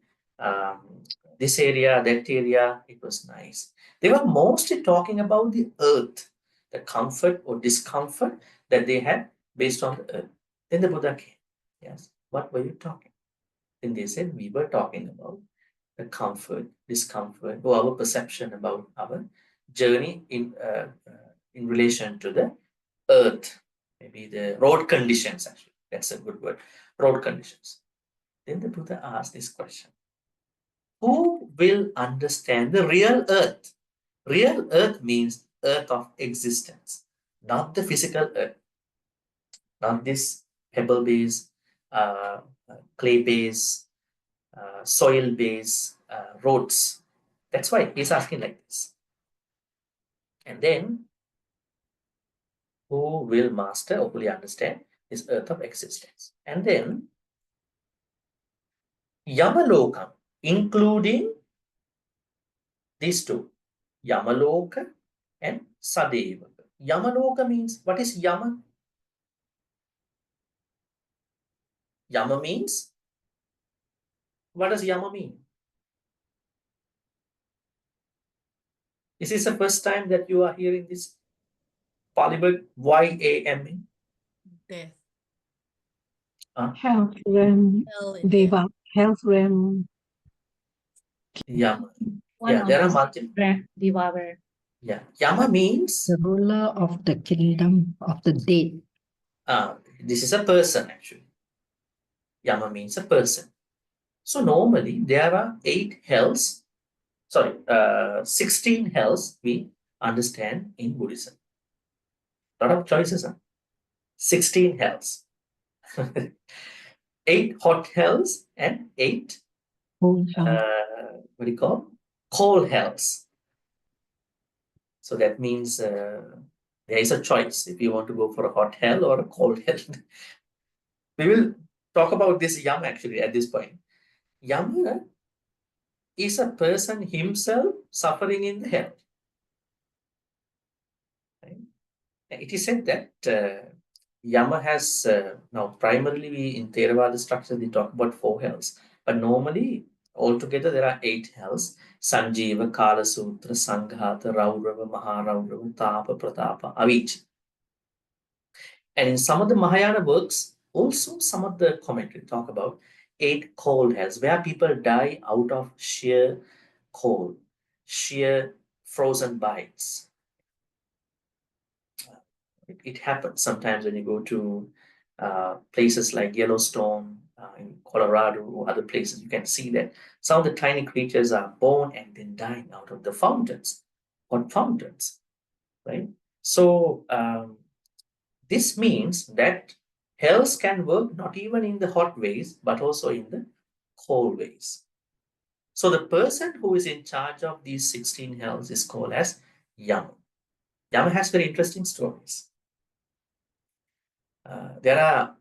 B: this area, that area, it was nice. They were mostly talking about the earth, the comfort or discomfort that they had based on the earth. Then the Buddha came. Yes, what were you talking? Then they said, we were talking about the comfort, discomfort, or our perception about our journey in relation to the earth, maybe the road conditions, actually. That's a good word, road conditions. Then the Buddha asked this question. Who will understand the real earth? Real earth means earth of existence, not the physical earth, not this pebble base, clay base, soil base, roads. That's why he's asking like this. And then, who will master or fully understand this earth of existence? And then, Yamalokam, including these two, Yamaloka and Sadeva. Yamaloka means, what is Yama? Yama means, what does Yama mean? Is this the first time that you are hearing this Pali word Y-A-M-A?
F: Death.
J: Health realm, Deva, health realm.
B: Yama.
K: One
B: Yeah,
K: of
B: there are
K: the
B: multiple.
K: devourer.
B: Yeah, Yama means
J: the ruler of the kingdom of the dead.
B: This is a person actually. Yama means a person. So normally there are 16 hells we understand in Buddhism. A lot of choices, huh? 16 hells. 8 hot hells and 8 what do you call? Cold hells. So that means there is a choice if you want to go for a hot hell or a cold hell. We will talk about this Yama actually at this point. Yama is a person himself suffering in the hell. Right? It is said that Yama has, now primarily in Theravada structure, they talk about 4 hells. But normally, altogether, there are 8 hells. Sanjiva, Kala Sutra, Sanghata, Raurava, Maharaurava, Tapa, Pratapa, Avij. And in some of the Mahayana works, also some of the commentary talk about 8 cold hells, where people die out of sheer cold, sheer frozen bites. It happens sometimes when you go to places like Yellowstone, in Colorado or other places. You can see that some of the tiny creatures are born and then dying out of the fountains, hot fountains, right? So this means that hells can work not even in the hot ways, but also in the cold ways. So the person who is in charge of these 16 hells is called as Yama. Yama has very interesting stories. There are,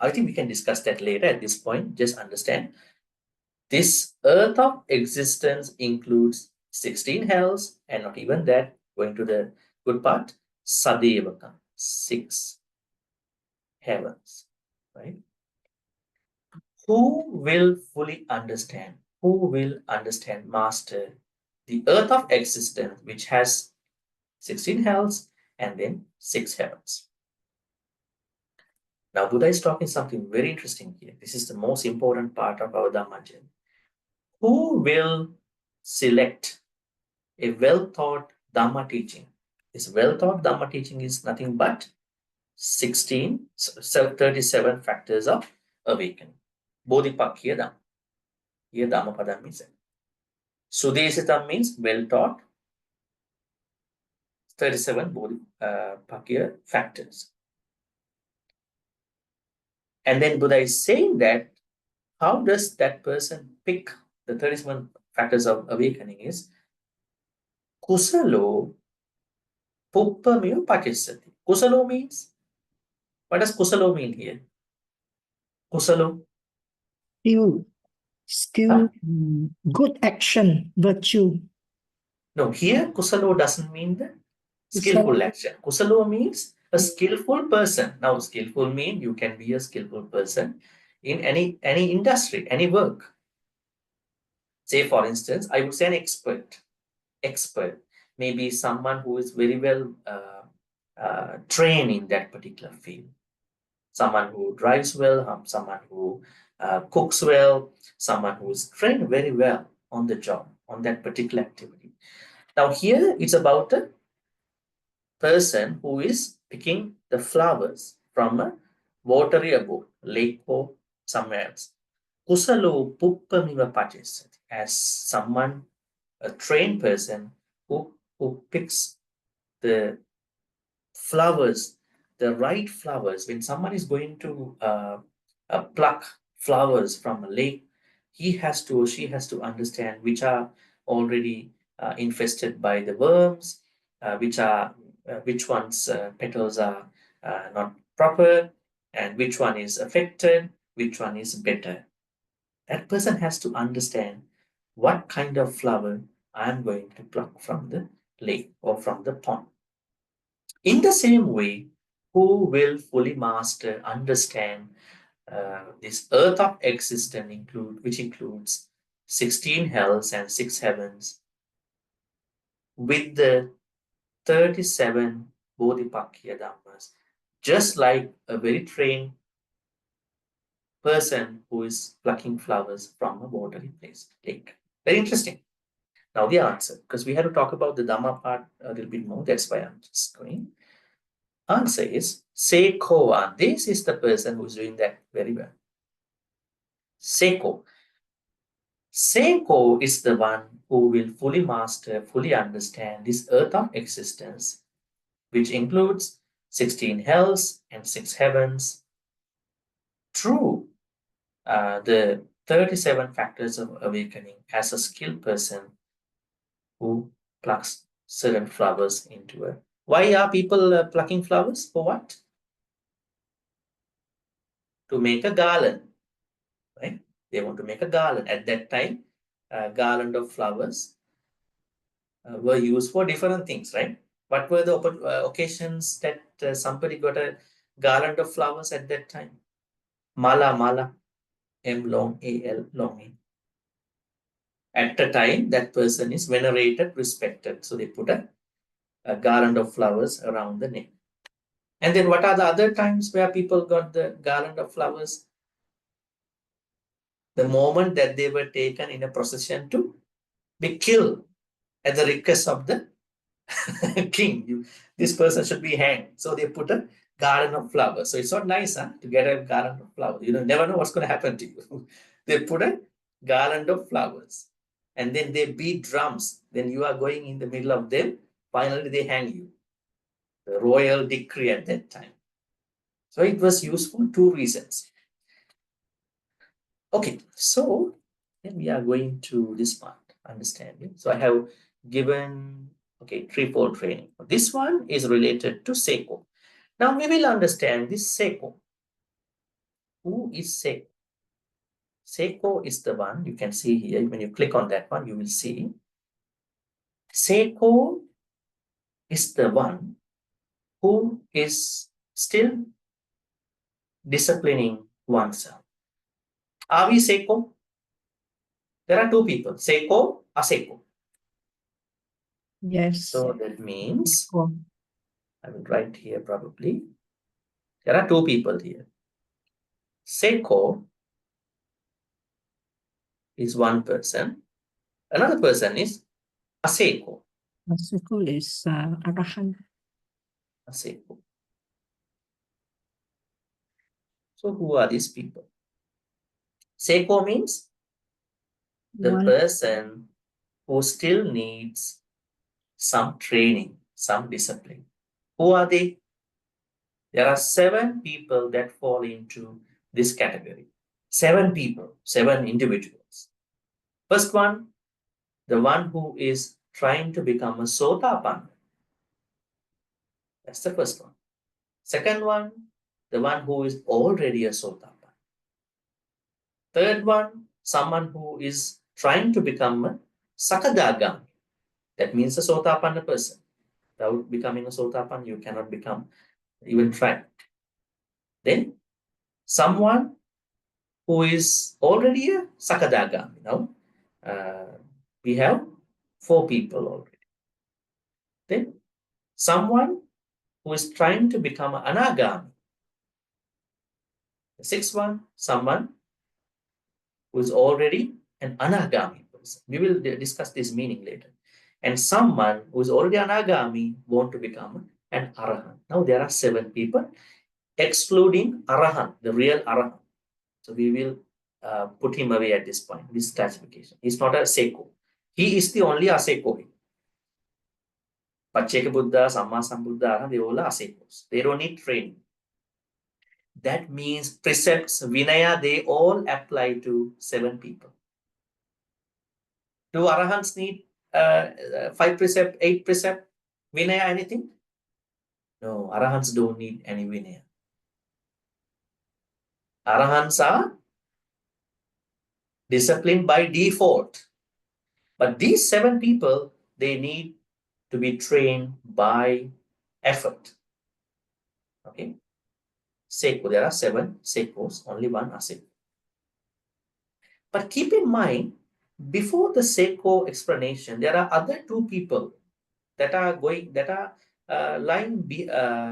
B: I think we can discuss that later at this point. Just understand this earth of existence includes 16 hells, and not even that, going to the good part, Sadevaka, 6 heavens, right? Who will fully understand, master the earth of existence, which has 16 hells and then 6 heavens? Now, Buddha is talking something very interesting here. This is the most important part of our Dhamma journey. Who will select a well-thought Dhamma teaching? This well-thought Dhamma teaching is nothing but 37 factors of awakening. Bodhipakya Dhamma. Here Dhammapada means it. Sudesita means well-taught. 37 Bodhipakya factors. And then Buddha is saying that how does that person pick the 37 factors of awakening is Kusalo Puppamiyo Pachissati. Kusalo means, what does Kusalo mean here? Kusalo?
J: Skill, good action, virtue.
B: No, here Kusalo doesn't mean the skillful action. Kusalo means a skillful person. Now, skillful means you can be a skillful person in any industry, any work. Say, for instance, I would say an expert. Maybe someone who is very well trained in that particular field. Someone who drives well, someone who cooks well, someone who is trained very well on the job, on that particular activity. Now here it's about a person who is picking the flowers from a watery abode, lake or somewhere else. Kusalo puppamiva pachesati, as someone, a trained person who picks the flowers, the right flowers. When someone is going to pluck flowers from a lake, he has to or she has to understand which are already infested by the worms, which one's petals are not proper, and which one is affected, which one is better. That person has to understand what kind of flower I'm going to pluck from the lake or from the pond. In the same way, who will fully master, understand this earth of existence, which includes 16 hells and 6 heavens, with the 37 Bodhipakya Dhammas, just like a very trained person who is plucking flowers from a watery place, lake. Very interesting. Now the answer, because we had to talk about the Dhamma part a little bit more, that's why I'm just going. Answer is Seko. This is the person who's doing that very well. Seko. Seko is the one who will fully master, fully understand this earth of existence, which includes 16 hells and 6 heavens, through the 37 factors of awakening as a skilled person who plucks certain flowers into a. Why are people plucking flowers? For what? To make a garland, right? They want to make a garland. At that time, garland of flowers were used for different things, right? What were the occasions that somebody got a garland of flowers at that time? Mala, M long, A-L, long A. At the time, that person is venerated, respected. So they put a garland of flowers around the neck. And then what are the other times where people got the garland of flowers? The moment that they were taken in a procession to be killed at the request of the king. This person should be hanged. So they put a garden of flowers. So it's not nice, huh, to get a garden of flowers. You never know what's going to happen to you. They put a garland of flowers, and then they beat drums. Then you are going in the middle of them. Finally, they hang you. The royal decree at that time. So it was used for two reasons. Okay, so then we are going to this part, understanding. So I have given, okay, threefold training. This one is related to Seiko. Now we will understand this Seiko. Who is Seiko? Seiko is the one you can see here. When you click on that one, you will see Seiko is the one who is still disciplining oneself. Are we Seiko? There are two people, Seiko, Aseko.
J: Yes.
B: So that means, I will write here probably. There are two people here. Seiko is one person. Another person is Aseko.
J: Aseko is Arahan.
B: Aseko. So who are these people? Seiko means the person who still needs some training, some discipline. Who are they? There are 7 people that fall into this category. 7 people, 7 individuals. First one, the one who is trying to become a Sotapanna. That's the first one. Second one, the one who is already a Sotapanna. Third one, someone who is trying to become a Sakadagami. That means a Sotapanna person. Without becoming a Sotapanna, you cannot become even try. Then, someone who is already a Sakadagami. Now, we have 4 people already. Then, someone who is trying to become an Anagami. The 6th one, someone who is already an Anagami person. We will discuss this meaning later. And someone who is already Anagami want to become an Arahant. Now there are 7 people, excluding Arahant, the real Arahant. So we will put him away at this point, this classification. He's not a Seiko. He is the only Aseko. Pacceka Buddha, Samma Sambuddha, they all are Asekos. They don't need training. That means precepts, Vinaya, they all apply to 7 people. Do Arahants need 5 precept, 8 precept, Vinaya, anything? No, Arahants don't need any Vinaya. Arahants are disciplined by default. But these 7 people, they need to be trained by effort. Okay? Seiko, there are 7 Sekos, only one Aseko. But keep in mind, before the Seiko explanation, there are other 2 people that are lying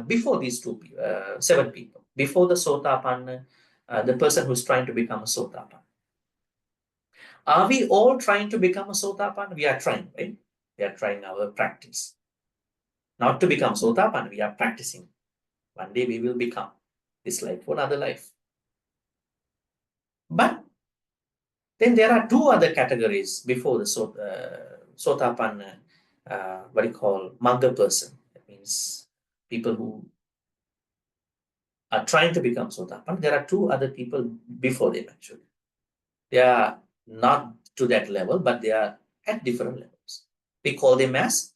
B: before these 7 people, before the Sotapanna, the person who's trying to become a Sotapanna. Are we all trying to become a Sotapanna? We are trying, right? We are trying our practice. Not to become Sotapanna, we are practicing. One day we will become this life or another life. But then there are 2 other categories before the Sotapanna, what you call Magga person. That means people who are trying to become Sotapanna. There are 2 other people before them actually. They are not to that level, but they are at different levels. We call them as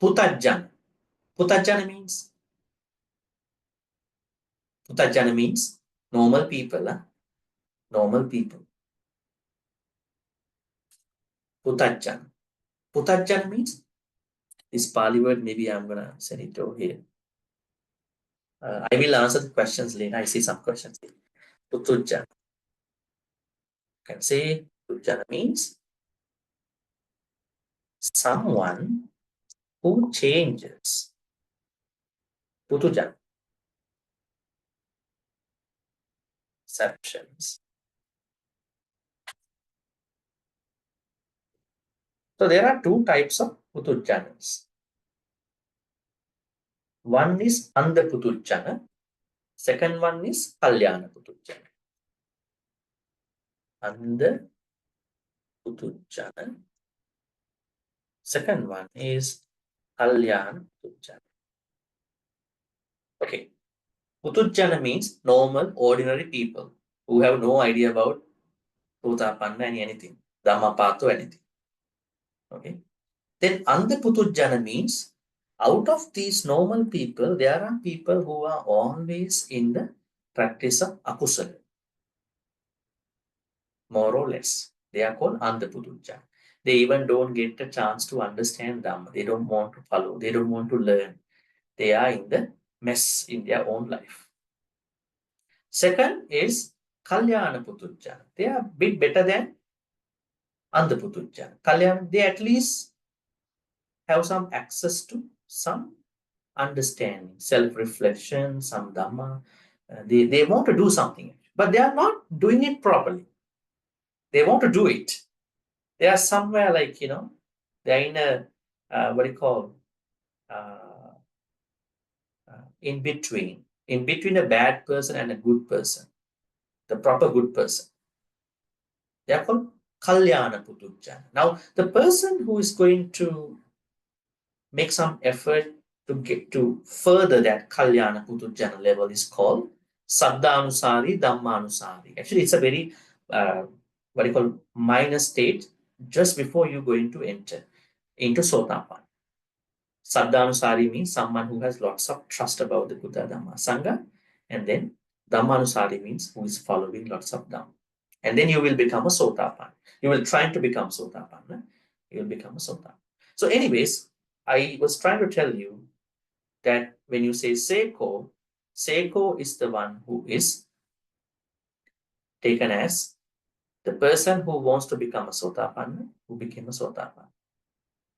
B: Putajjana. Putajjana means normal people. Normal people. Putajjana. Putajjana means, this Pali word, maybe I'm going to send it over here. I will answer the questions later. I see some questions here. Putujjana. You can say Putujjana means someone who changes. Putujjana. Exceptions. So there are 2 types of Putujjanas. One is Andha Putujjana. Second one is Kalyana Putujjana. Andha Putujjana. Second one is Kalyana Putujjana. Okay. Putujjana means normal, ordinary people who have no idea about Sotapanna and anything, Dhammapada or anything. Okay. Then Andha Putujjana means out of these normal people, there are people who are always in the practice of akusala. More or less. They are called Andha Putujjana. They even don't get a chance to understand Dhamma. They don't want to follow. They don't want to learn. They are in the mess in their own life. Second is Kalyana Putujjana. They are a bit better than Andha Putujjana. Kalyana, they at least have some access to some understanding, self-reflection, some Dhamma. They want to do something, but they are not doing it properly. They want to do it. They are somewhere like, they are in a, what do you call, in between a bad person and a good person, the proper good person. They are called Kalyana Putujjana. Now, the person who is going to make some effort to get to further that Kalyana Putujjana level is called Saddhanusari, Dhammanusari. Actually, it's a very, what do you call, minor state just before you're going to enter into Sotapanna. Saddhanusari means someone who has lots of trust about the Buddha, Dhamma, Sangha. And then Dhammanusari means who is following lots of Dhamma. And then you will become a Sotapanna. You will try to become Sotapanna. You will become a Sotapanna. So anyways, I was trying to tell you that when you say Seko, Seko is the one who is taken as the person who wants to become a Sotapanna, who became a Sotapanna.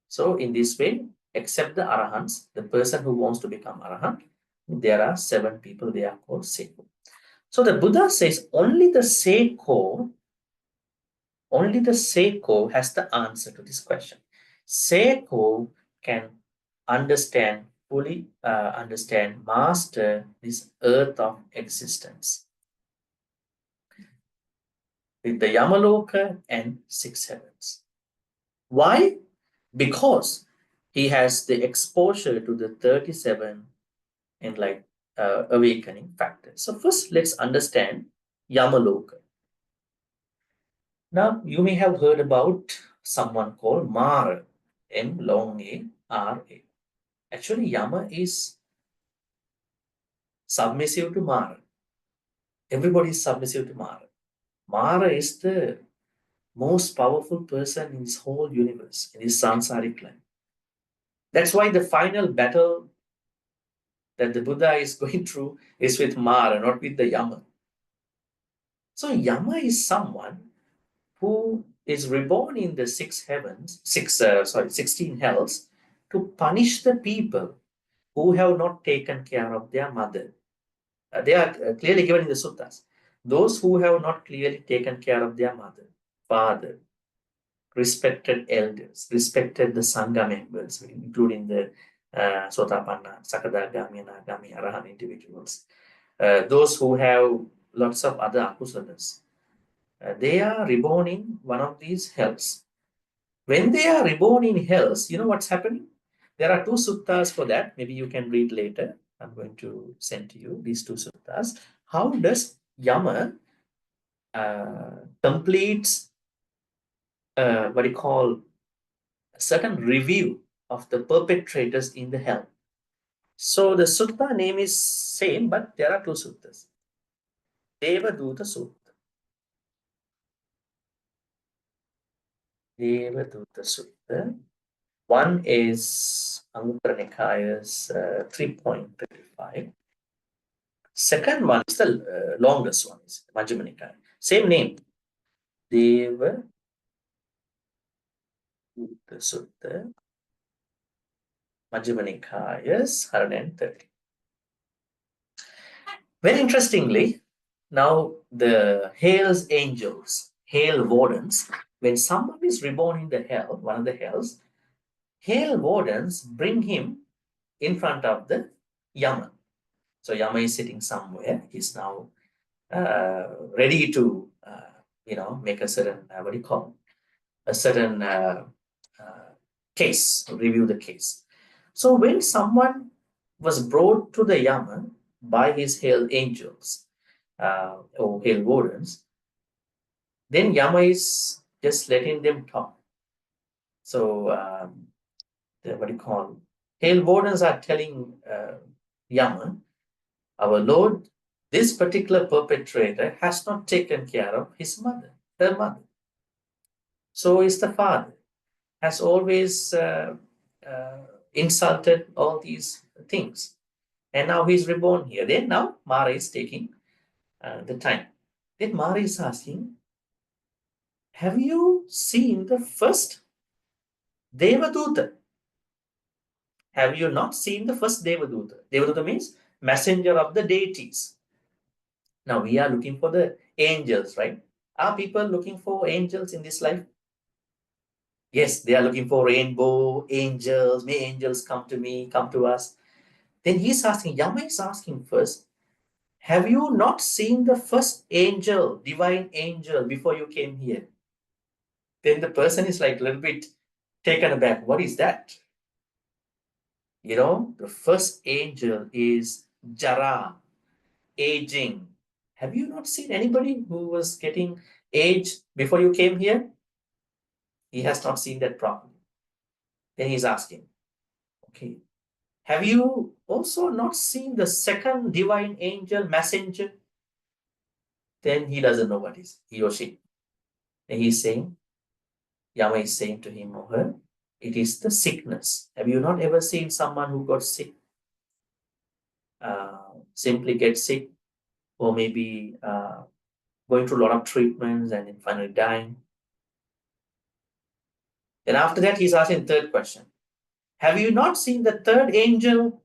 B: So in this way, except the Arahants, the person who wants to become Arahant, there are 7 people, they are called Seko. So the Buddha says only the Seko has the answer to this question. Seko can fully understand, master this earth of existence with the Yamaloka and 6 heavens. Why? Because he has the exposure to the 37 awakening factors. So first, let's understand Yamaloka. Now, you may have heard about someone called Mara, M-long-A-R-A. Actually, Yama is submissive to Mara. Everybody is submissive to Mara. Mara is the most powerful person in this whole universe, in this samsaric life. That's why the final battle that the Buddha is going through is with Mara, not with the Yama. So Yama is someone who is reborn in the 16 hells to punish the people who have not taken care of their mother. They are clearly given in the suttas. Those who have not clearly taken care of their mother, father, respected elders, respected the Sangha members, including the Sotapanna, Sakadagami, Anagami, Arahant individuals. Those who have lots of other akusalas. They are reborn in one of these hells. When they are reborn in hells, you know what's happening? There are 2 suttas for that. Maybe you can read later. I'm going to send to you these 2 suttas. How does Yama completes what you call a certain review of the perpetrators in the hell? So the sutta name is same, but there are 2 suttas. Devaduta Sutta. Devaduta Sutta. One is Anguttara Nikaya's 3.35. Second one is the longest one, is Majjhima Nikaya. Same name. Deva Dutta Sutta. Majjhima Nikaya's 130. Very interestingly, now the Hell's angels, Hell wardens, when someone is reborn in the hell, one of the hells, Hell wardens bring him in front of the Yama. So Yama is sitting somewhere. He's now ready to, make a certain, a certain case, review the case. So when someone was brought to the Yama by his hell angels or hell wardens, then Yama is just letting them talk. So hell wardens are telling Yama, our Lord, this particular perpetrator has not taken care of his mother, her mother. So is the father, has always insulted all these things. And now he's reborn here. Then now Mara is taking the time. Then Mara is asking, have you seen the first Devaduta? Have you not seen the first Devaduta? Devaduta means messenger of the deities. Now we are looking for the angels, right? Are people looking for angels in this life? Yes, they are looking for rainbow, angels. May angels come to me, come to us. Then he's asking, Yama is asking first, have you not seen the first angel, divine angel, before you came here? Then the person is like a little bit taken aback. What is that? The first angel is Jara, aging. Have you not seen anybody who was getting aged before you came here? He has not seen that properly. Then he's asking, okay, have you also not seen the second divine angel messenger? Then he doesn't know what is he or she. And he's saying, Yama is saying to him or her, it is the sickness. Have you not ever seen someone who got sick? Simply get sick, or maybe going through a lot of treatments and then finally dying. Then after that, he's asking the third question. Have you not seen the third angel,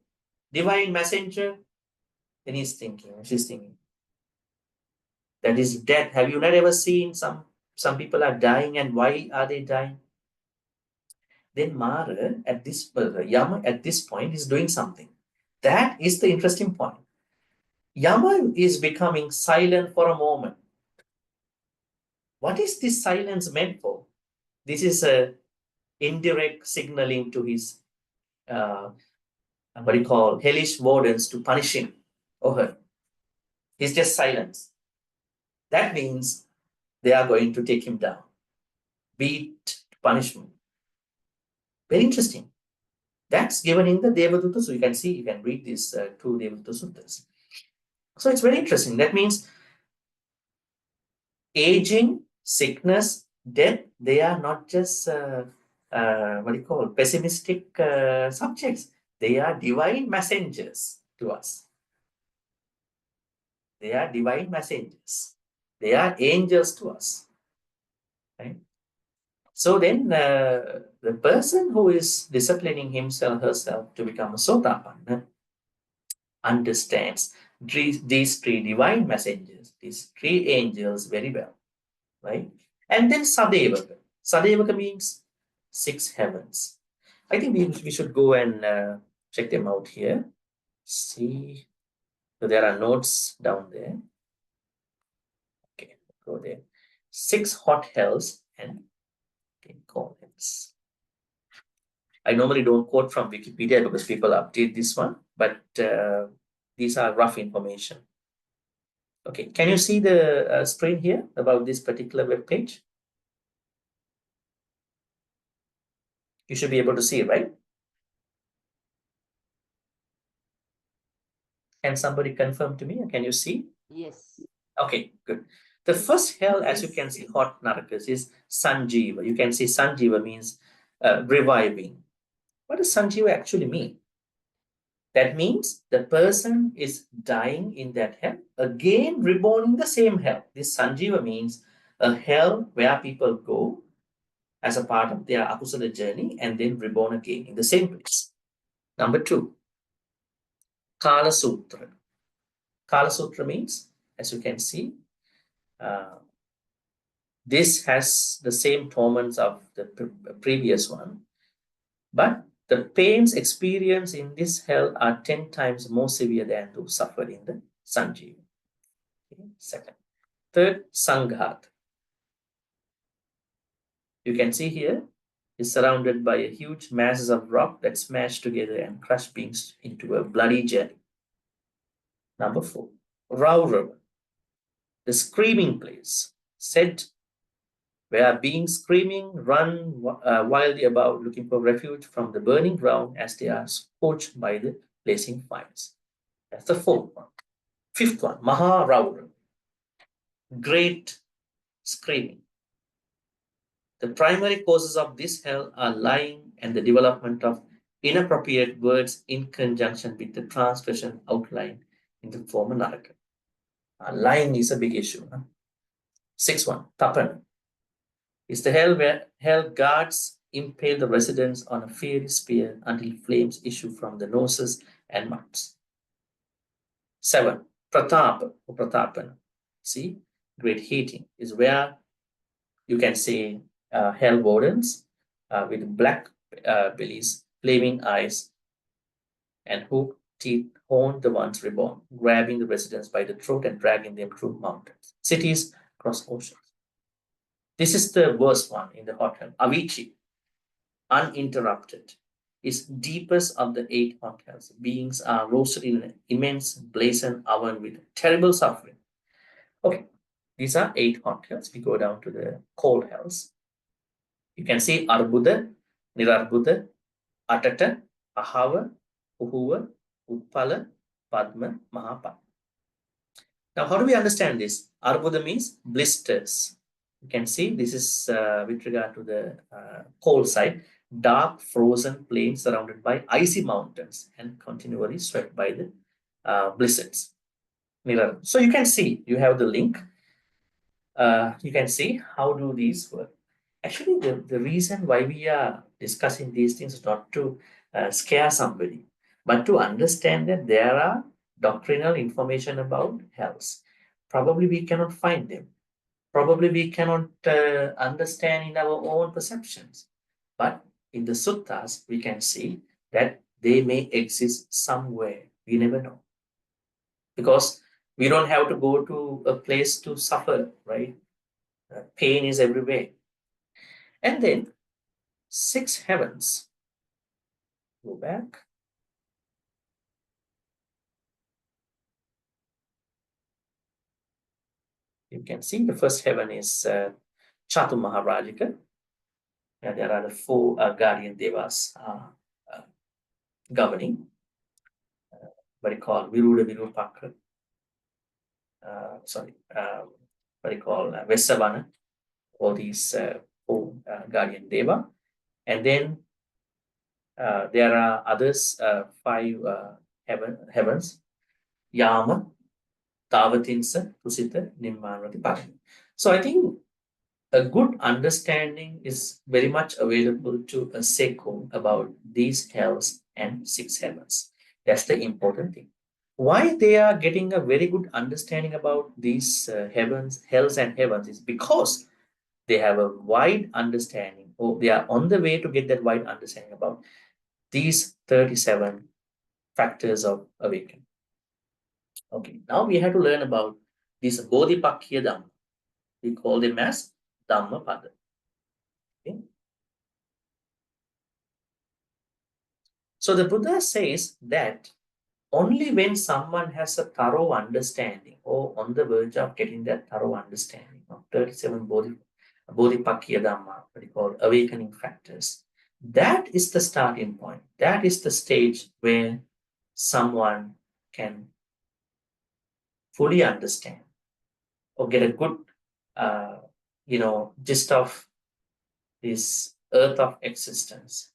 B: divine messenger? Then he's thinking, she's thinking, that is death. Have you not ever seen some people are dying, and why are they dying? Then Mara Yama at this point is doing something. That is the interesting point. Yama is becoming silent for a moment. What is this silence meant for? This is a indirect signaling to his hellish wardens to punish him or her. He's just silence. That means they are going to take him down. Beat, punishment. Very interesting. That's given in the Devaduta. So you can read these two Devaduta suttas. So it's very interesting. That means aging, sickness, death, they are not just pessimistic subjects. They are divine messengers to us. They are divine messengers. They are angels to us. Right? So then the person who is disciplining himself, herself to become a Sotapanna understands these three divine messengers, these three angels very well. Right? And then Sadevaka. Sadevaka means 6 heavens. I think we should go and check them out here. See, so there are notes down there. Okay, go there. 6 hot hells and comments. I normally don't quote from Wikipedia because people update this one, but these are rough information. Okay, can you see the screen here about this particular web page? You should be able to see it, right? Can somebody confirm to me? Can you see?
G: Yes.
B: Okay, good. The first hell, as you can see, hot narakas, is Sanjiva. You can see Sanjiva means reviving. What does Sanjiva actually mean? That means the person is dying in that hell, again reborn in the same hell. This Sanjiva means a hell where people go as a part of their akusala journey and then reborn again in the same place. Number 2, Kala Sutra. Kala Sutra means, as you can see, this has the same torments of the previous one, but the pains experienced in this hell are 10 times more severe than those suffered in the Sanjeev. Okay, second. Third, Sanghat. You can see here is surrounded by a huge masses of rock that smash together and crush beings into a bloody jelly. Number 4, Raurav, the screaming place, said where beings screaming run wildly about looking for refuge from the burning ground as they are scorched by the blazing fires. That's the 4th one. 5th one, Maharaurav, great screaming. The primary causes of this hell are lying and the development of inappropriate words in conjunction with the transgression outlined in the former narrative. Lying is a big issue. 6th one, Tapan, is the hell where hell guards impale the residents on a fiery spear until flames issue from the noses and mouths. 7, Pratap or Pratapan, see, great heating, is where you can see hell wardens with black bellies, flaming eyes, and hooked teeth haunt the ones reborn, grabbing the residents by the throat and dragging them through mountains, cities, across oceans. This is the worst one in the hot hell. Avicii, uninterrupted, is deepest of the 8 hot hells. Beings are roasted in an immense blazing oven with terrible suffering. Okay, these are 8 hot hells. We go down to the cold hells. You can see Arbuda, Nirarbuda, Atata, Ahava, Uhuva, Utpala, Padma, Mahapada. Now, how do we understand this? Arbuda means blisters. You can see this is with regard to the cold side, dark frozen plains surrounded by icy mountains and continually swept by the blizzards. So you can see, you have the link. You can see how do these work. Actually, the reason why we are discussing these things is not to scare somebody, but to understand that there are doctrinal information about hells. Probably we cannot find them. Probably we cannot understand in our own perceptions. But in the suttas, we can see that they may exist somewhere. We never know. Because we don't have to go to a place to suffer, right? Pain is everywhere. And then 6 heavens. Go back. You can see the first heaven is Chatu Maharajika. And there are the 4 guardian devas governing. What you call Viruda Virupaka. What you call Vesavana. All these 4 guardian deva. And then there are others, 5 heavens. Yama, Tavatinsa, Tusita, Nimmarati, Pali. So I think a good understanding is very much available to a Seko about these hells and 6 heavens. That's the important thing. Why they are getting a very good understanding about these heavens, hells and heavens is because they have a wide understanding, or they are on the way to get that wide understanding about these 37 factors of awakening. Okay, now we have to learn about this Bodhipakya Dhamma. We call them as Dhammapada. Okay. So the Buddha says that only when someone has a thorough understanding or on the verge of getting that thorough understanding of 37 Bodhipakya Dhamma, what we call awakening factors, that is the starting point. That is the stage where someone can fully understand or get a good, gist of this earth of existence.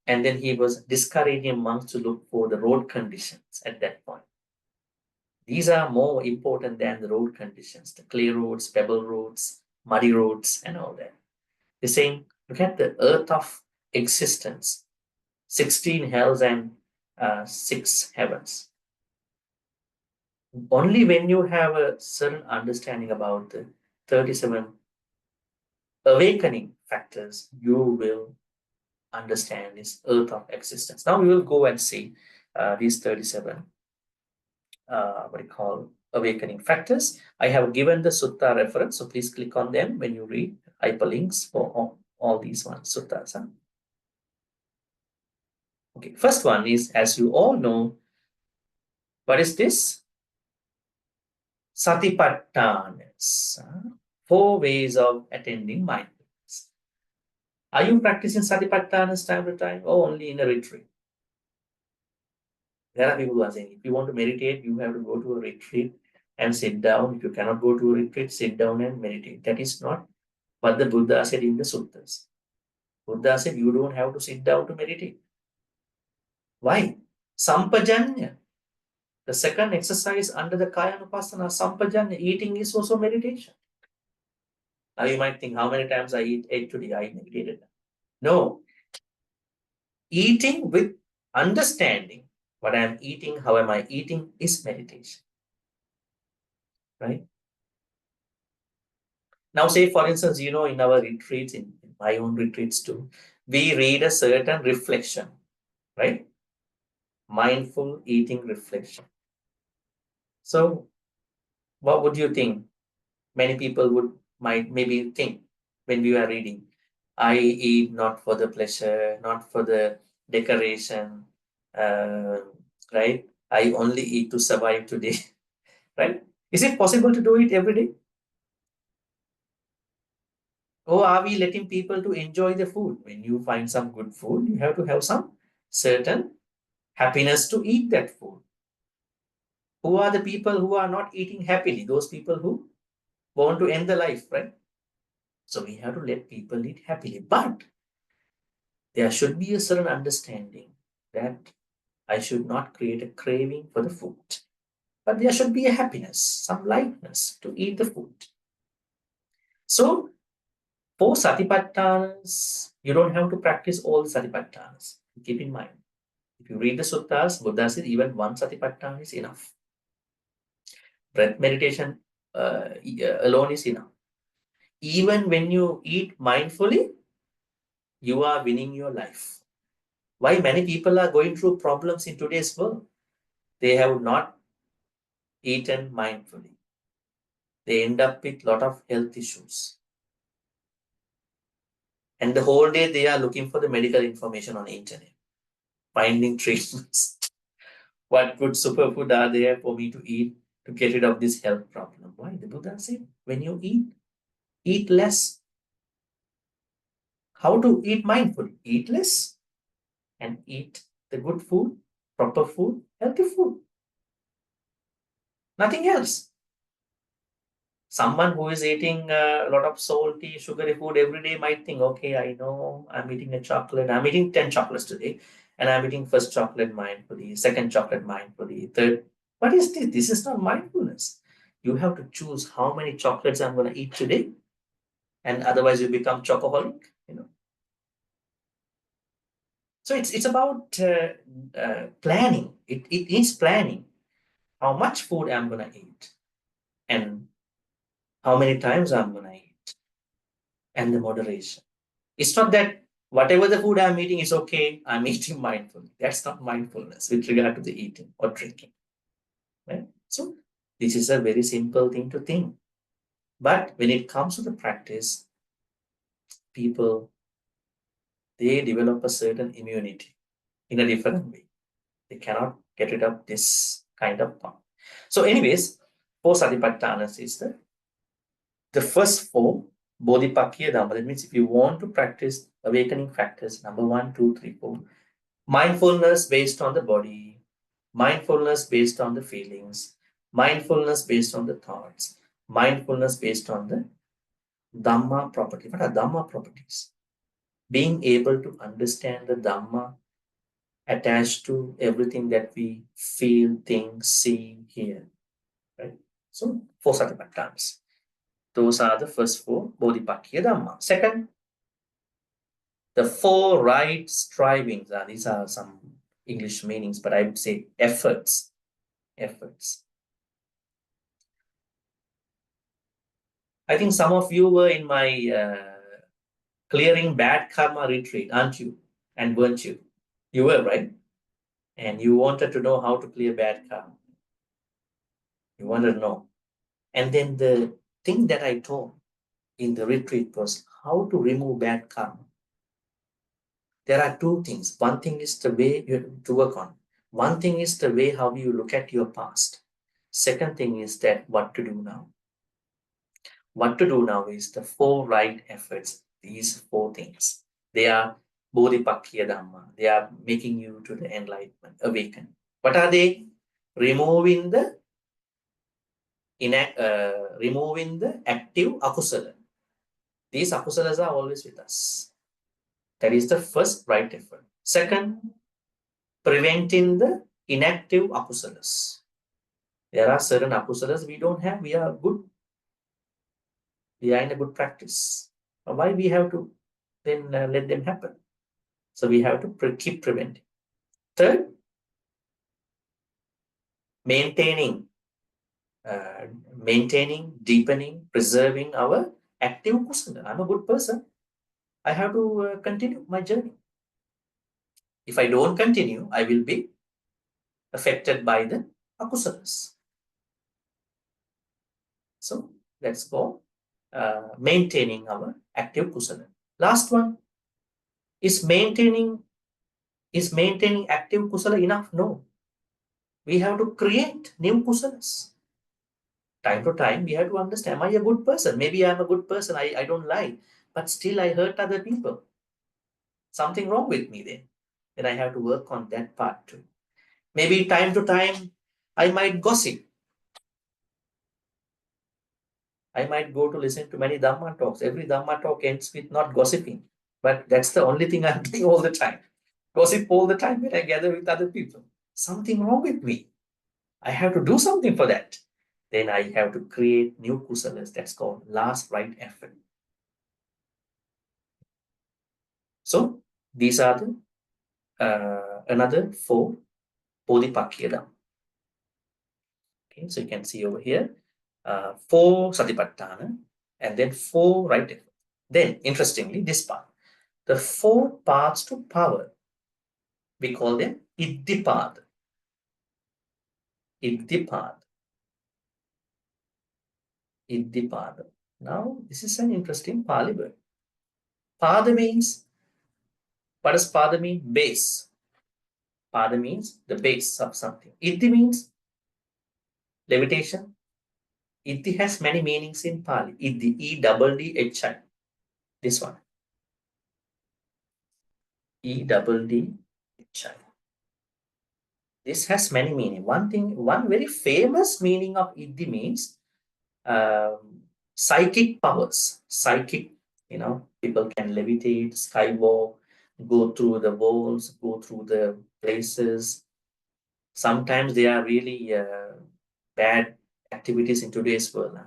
B: And then he was discouraging monks to look for the road conditions at that point. These are more important than the road conditions, the clay roads, pebble roads, muddy roads, and all that. He's saying, look at the earth of existence, 16 hells and 6 heavens. Only when you have a certain understanding about the 37 awakening factors, you will understand this earth of existence. Now we will go and see these 37 what we call awakening factors. I have given the sutta reference, so please click on them when you read hyperlinks for all these suttas. Huh? Okay, first one is, as you all know, what is this? Satipatthanas, 4 ways of attending mindfulness. Are you practicing Satipatthanas time to time or only in a retreat? There are people who are saying, if you want to meditate, you have to go to a retreat and sit down. If you cannot go to a retreat, sit down and meditate. That is not what the Buddha said in the suttas. Buddha said, you don't have to sit down to meditate. Why? Sampajanya. The second exercise under the Kayanupassana, Sampajanya, eating is also meditation. Now you might think, how many times I ate today? I meditated. No. Eating with understanding what I am eating, how am I eating, is meditation. Right? Now say, for instance, in our retreats, in my own retreats too, we read a certain reflection, right? Mindful eating reflection. So what would you think? Many people might maybe think when we are reading, I eat not for the pleasure, not for the decoration, right? I only eat to survive today, right? Is it possible to do it every day? Or are we letting people to enjoy the food? When you find some good food, you have to have some certain happiness to eat that food. Who are the people who are not eating happily? Those people who want to end the life, right? So we have to let people eat happily. But there should be a certain understanding that I should not create a craving for the food. But there should be a happiness, some lightness to eat the food. So, for Satipatthanas, you don't have to practice all the Satipatthanas. Keep in mind. If you read the suttas, Buddha said even one Satipatthana is enough. Breath meditation alone is enough. Even when you eat mindfully, you are winning your life. Why many people are going through problems in today's world? They have not eaten mindfully. They end up with a lot of health issues. And the whole day they are looking for the medical information on the internet, finding treatments. What good superfood are there for me to eat to get rid of this health problem? Why? The Buddha said, when you eat less. How to eat mindfully? Eat less and eat the good food, proper food, healthy food. Nothing else. Someone who is eating a lot of salty, sugary food every day might think, okay, I know I'm eating a chocolate. I'm eating 10 chocolates today. And I'm eating first chocolate mindfully, second chocolate mindfully, third. What is this? This is not mindfulness. You have to choose how many chocolates I'm going to eat today. And otherwise you become chocoholic, So it's about planning. It is planning how much food I'm going to eat and how many times I'm going to eat and the moderation. It's not that whatever the food I'm eating is okay, I'm eating mindfully. That's not mindfulness with regard to the eating or drinking. Right? So this is a very simple thing to think. But when it comes to the practice, people, they develop a certain immunity in a different way. They cannot get rid of this kind of thought. So anyways, 4 Satipatthanas is the first 4 Bodhipakya Dhamma. That means if you want to practice awakening factors, number 1, 2, 3, 4, mindfulness based on the body, mindfulness based on the feelings, mindfulness based on the thoughts, mindfulness based on the Dhamma property. What are Dhamma properties? Being able to understand the Dhamma attached to everything that we feel, think, see, hear. Right? So, 4 Satipatthanas. Those are the first 4 Bodhipakya Dhamma. Second, the 4 right strivings. These are some English meanings, but I would say efforts. Efforts. I think some of you were in my clearing bad karma retreat, aren't you? and weren't you? You were, right? And you wanted to know how to play a bad karma. You wanted to know. And then the thing that I taught in the retreat was how to remove bad karma. There are two things. One thing is the way you have to work on. One thing is the way how you look at your past. Second thing is that what to do now. What to do now is the 4 right efforts. These 4 things. They are Bodhipakya Dhamma. They are making you to the enlightenment, awaken. What are they? Removing the active akusala. These akusalas are always with us. That is the first right effort. Second, preventing the inactive akusalas. There are certain akusalas we don't have. We are good. We are in a good practice. Why we have to then let them happen? So we have to keep preventing. Third, maintaining, deepening, preserving our active kusala. I'm a good person. I have to continue my journey. If I don't continue, I will be affected by the akusalas. So let's go maintaining our active kusala. Last one is maintaining active kusala enough? No. We have to create new kusalas. Time to time, we have to understand, am I a good person? Maybe I'm a good person, I don't lie, but still I hurt other people. Something wrong with me then. Then I have to work on that part too. Maybe time to time, I might gossip. I might go to listen to many Dhamma talks. Every Dhamma talk ends with not gossiping. But that's the only thing I'm doing all the time. Gossip all the time when I gather with other people. Something wrong with me. I have to do something for that. Then I have to create new kusalas. That's called last right effort. So these are the another 4 Bodhipakya Dhamma. Okay, so you can see over here 4 Satipatthana and then 4 right effort. Then, interestingly, this part, the 4 paths to power, we call them Iddhipada. Iddhipada. Iddhipada. Now, this is an interesting Pali word. Pada means, what does Pada mean? Base. Pada means the base of something. Iddhi means levitation. Iddhi has many meanings in Pali. Iddhi, E-double-D-H-I. This one. E-double-D-H-I. This has many meanings. One very famous meaning of Iddhi means psychic powers. Psychic, people can levitate, skywalk, go through the walls, go through the places. Sometimes they are really bad activities in today's world.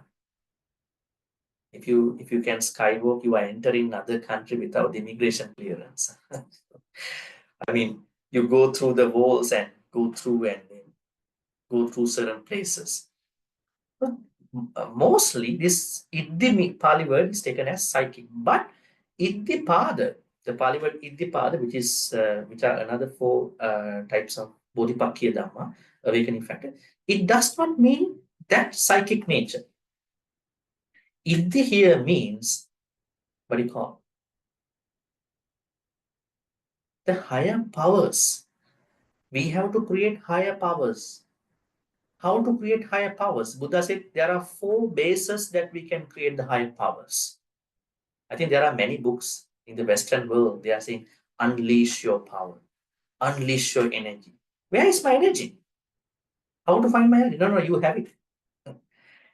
B: If you can skywalk, you are entering another country without immigration clearance. I mean, you go through the walls and go through certain places. But mostly this Iddhi Pali word is taken as psychic. But Iddhipada, the Pali word Iddhipada, which are another 4 types of Bodhipakya Dhamma, awakening factor, it does not mean that psychic nature. Iddhi here means, what do you call? The higher powers. We have to create higher powers. How to create higher powers? Buddha said there are 4 bases that we can create the higher powers. I think there are many books in the Western world. They are saying, unleash your power, unleash your energy. Where is my energy? How to find my energy? No, you have it.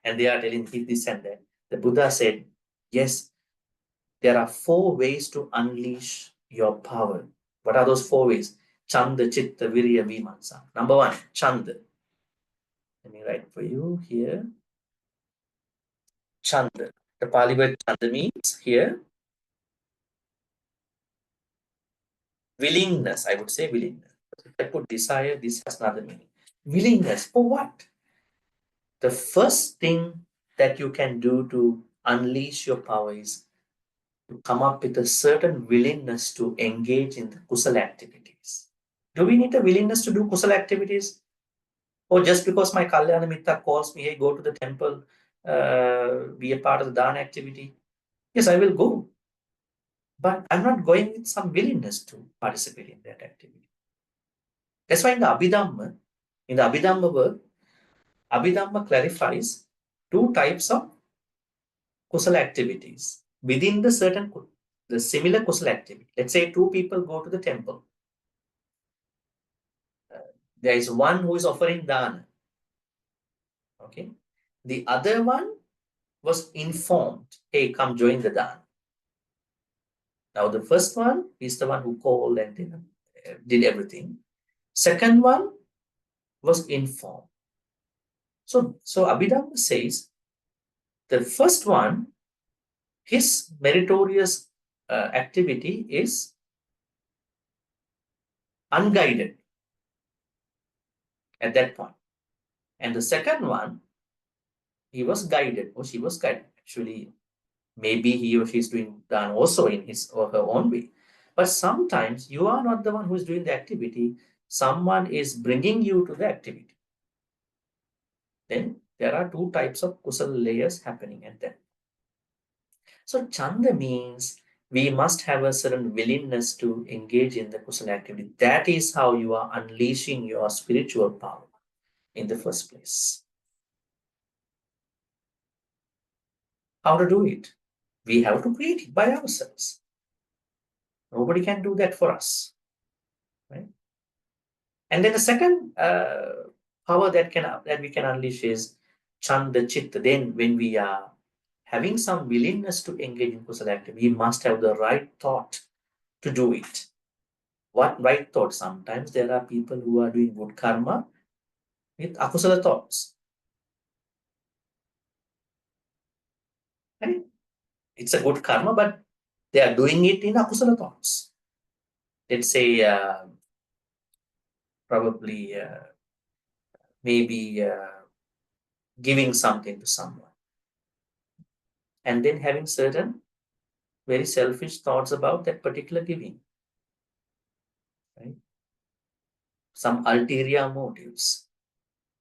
B: And they are telling this and that. The Buddha said, yes, there are 4 ways to unleash your power. What are those 4 ways? Chanda, Chitta, Virya, Vimansa. Number 1, Chanda. Let me write for you here. Chanda. The Pali word Chanda means here willingness. I would say willingness. If I put desire, this has another meaning. Willingness for what? The first thing that you can do to unleash your power is to come up with a certain willingness to engage in the kusala activities. Do we need a willingness to do kusala activities? Or just because my Kalyana Mitta calls me, hey, go to the temple, be a part of the dana activity? Yes, I will go. But I'm not going with some willingness to participate in that activity. That's why in the Abhidhamma work, Abhidhamma clarifies two types of kusala activities within the similar kusala activity. Let's say two people go to the temple. There is one who is offering dana. Okay. The other one was informed, hey, come join the dana. Now the first one is the one who called and did everything. Second one was informed. So Abhidhamma says the first one, his meritorious activity is unguided at that point. And the second one, he was guided, or she was guided. Actually, maybe he or she is doing dana also in his or her own way. But sometimes you are not the one who is doing the activity. Someone is bringing you to the activity. Then there are two types of kusala layers happening at that. So Chanda means we must have a certain willingness to engage in the kusala activity. That is how you are unleashing your spiritual power in the first place. How to do it? We have to create it by ourselves. Nobody can do that for us. Right? And then the second power that we can unleash is Chanda Chitta. Then when we are having some willingness to engage in kusala activity, we must have the right thought to do it. What right thought? Sometimes there are people who are doing good karma with akusala thoughts. Right? It's a good karma, but they are doing it in akusala thoughts. Let's say probably maybe giving something to someone, and then having certain very selfish thoughts about that particular giving. Right? Some ulterior motives.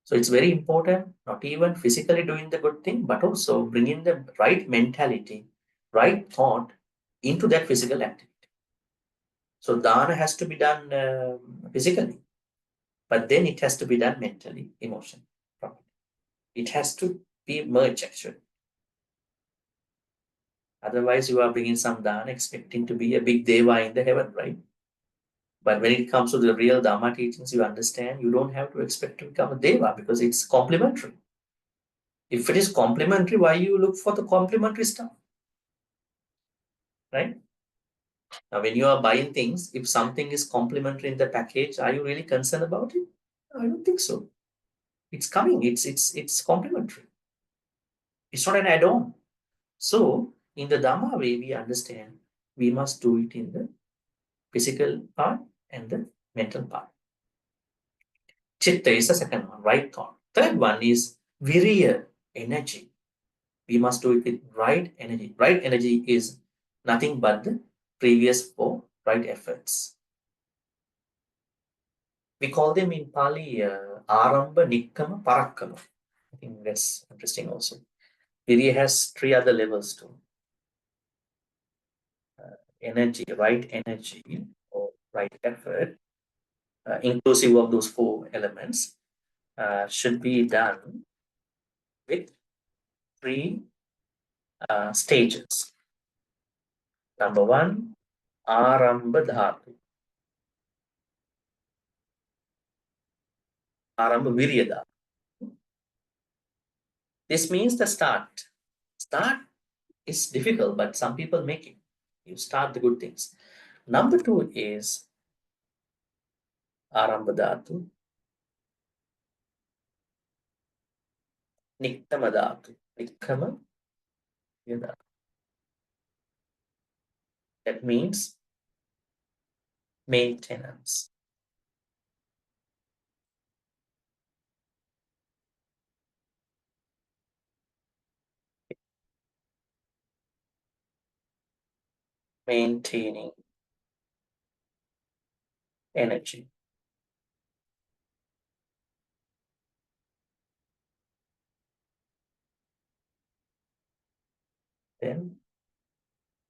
B: So it's very important, not even physically doing the good thing, but also bringing the right mentality, right thought into that physical activity. So dana has to be done physically, but then it has to be done mentally, emotionally. It has to be merged actually. Otherwise, you are bringing some dana expecting to be a big deva in the heaven, right? But when it comes to the real Dhamma teachings, you understand you don't have to expect to become a deva because it's complementary. If it is complementary, why you look for the complementary stuff? Right? Now, when you are buying things, if something is complementary in the package, are you really concerned about it? No, I don't think so. It's coming. It's complementary. It's not an add-on. So, in the Dhamma way, we understand we must do it in the physical part and the mental part. Chitta is the second one, right thought. Third one is viriya, energy. We must do it with right energy. Right energy is nothing but the previous four right efforts. We call them in Pali Aramba, Nikkama, Parakkama. I think that's interesting also. Viriya has three other levels too. Energy, right energy, or right effort, inclusive of those four elements, should be done with three stages. Number one, Aramba Dhatu. Aramba Virya Dhatu. This means the start. Start is difficult, but some people make it. You start the good things. Number two is Aramba Dhatu. Nikkama Dhatu. Nikkama Dhatu. That means maintenance. maintaining energy. Then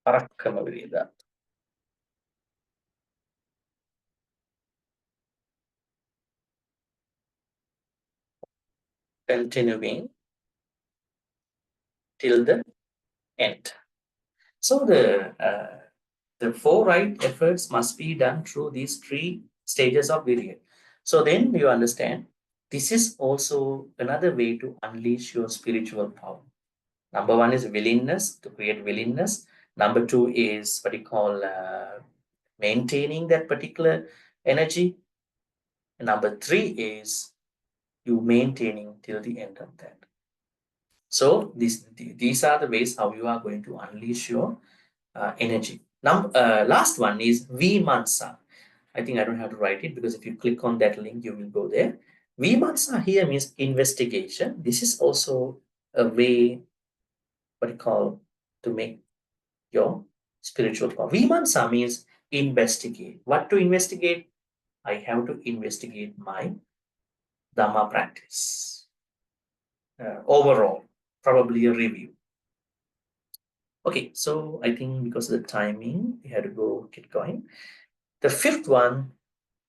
B: Parakamavirida. Continuing till the end. So the four right efforts must be done through these three stages of virya. So then you understand this is also another way to unleash your spiritual power. Number one is willingness, to create willingness. Number two is what you call maintaining that particular energy. And number three is you maintaining till the end of that. So these are the ways how you are going to unleash your energy. Now, last one is Vimansa. I think I don't have to write it because if you click on that link, you will go there. Vimansa here means investigation. This is also a way, what you call, to make your spiritual power. Vimansa means investigate. What to investigate? I have to investigate my Dhamma practice. Overall, probably a review. Okay, so I think because of the timing, we had to go get going. The fifth one,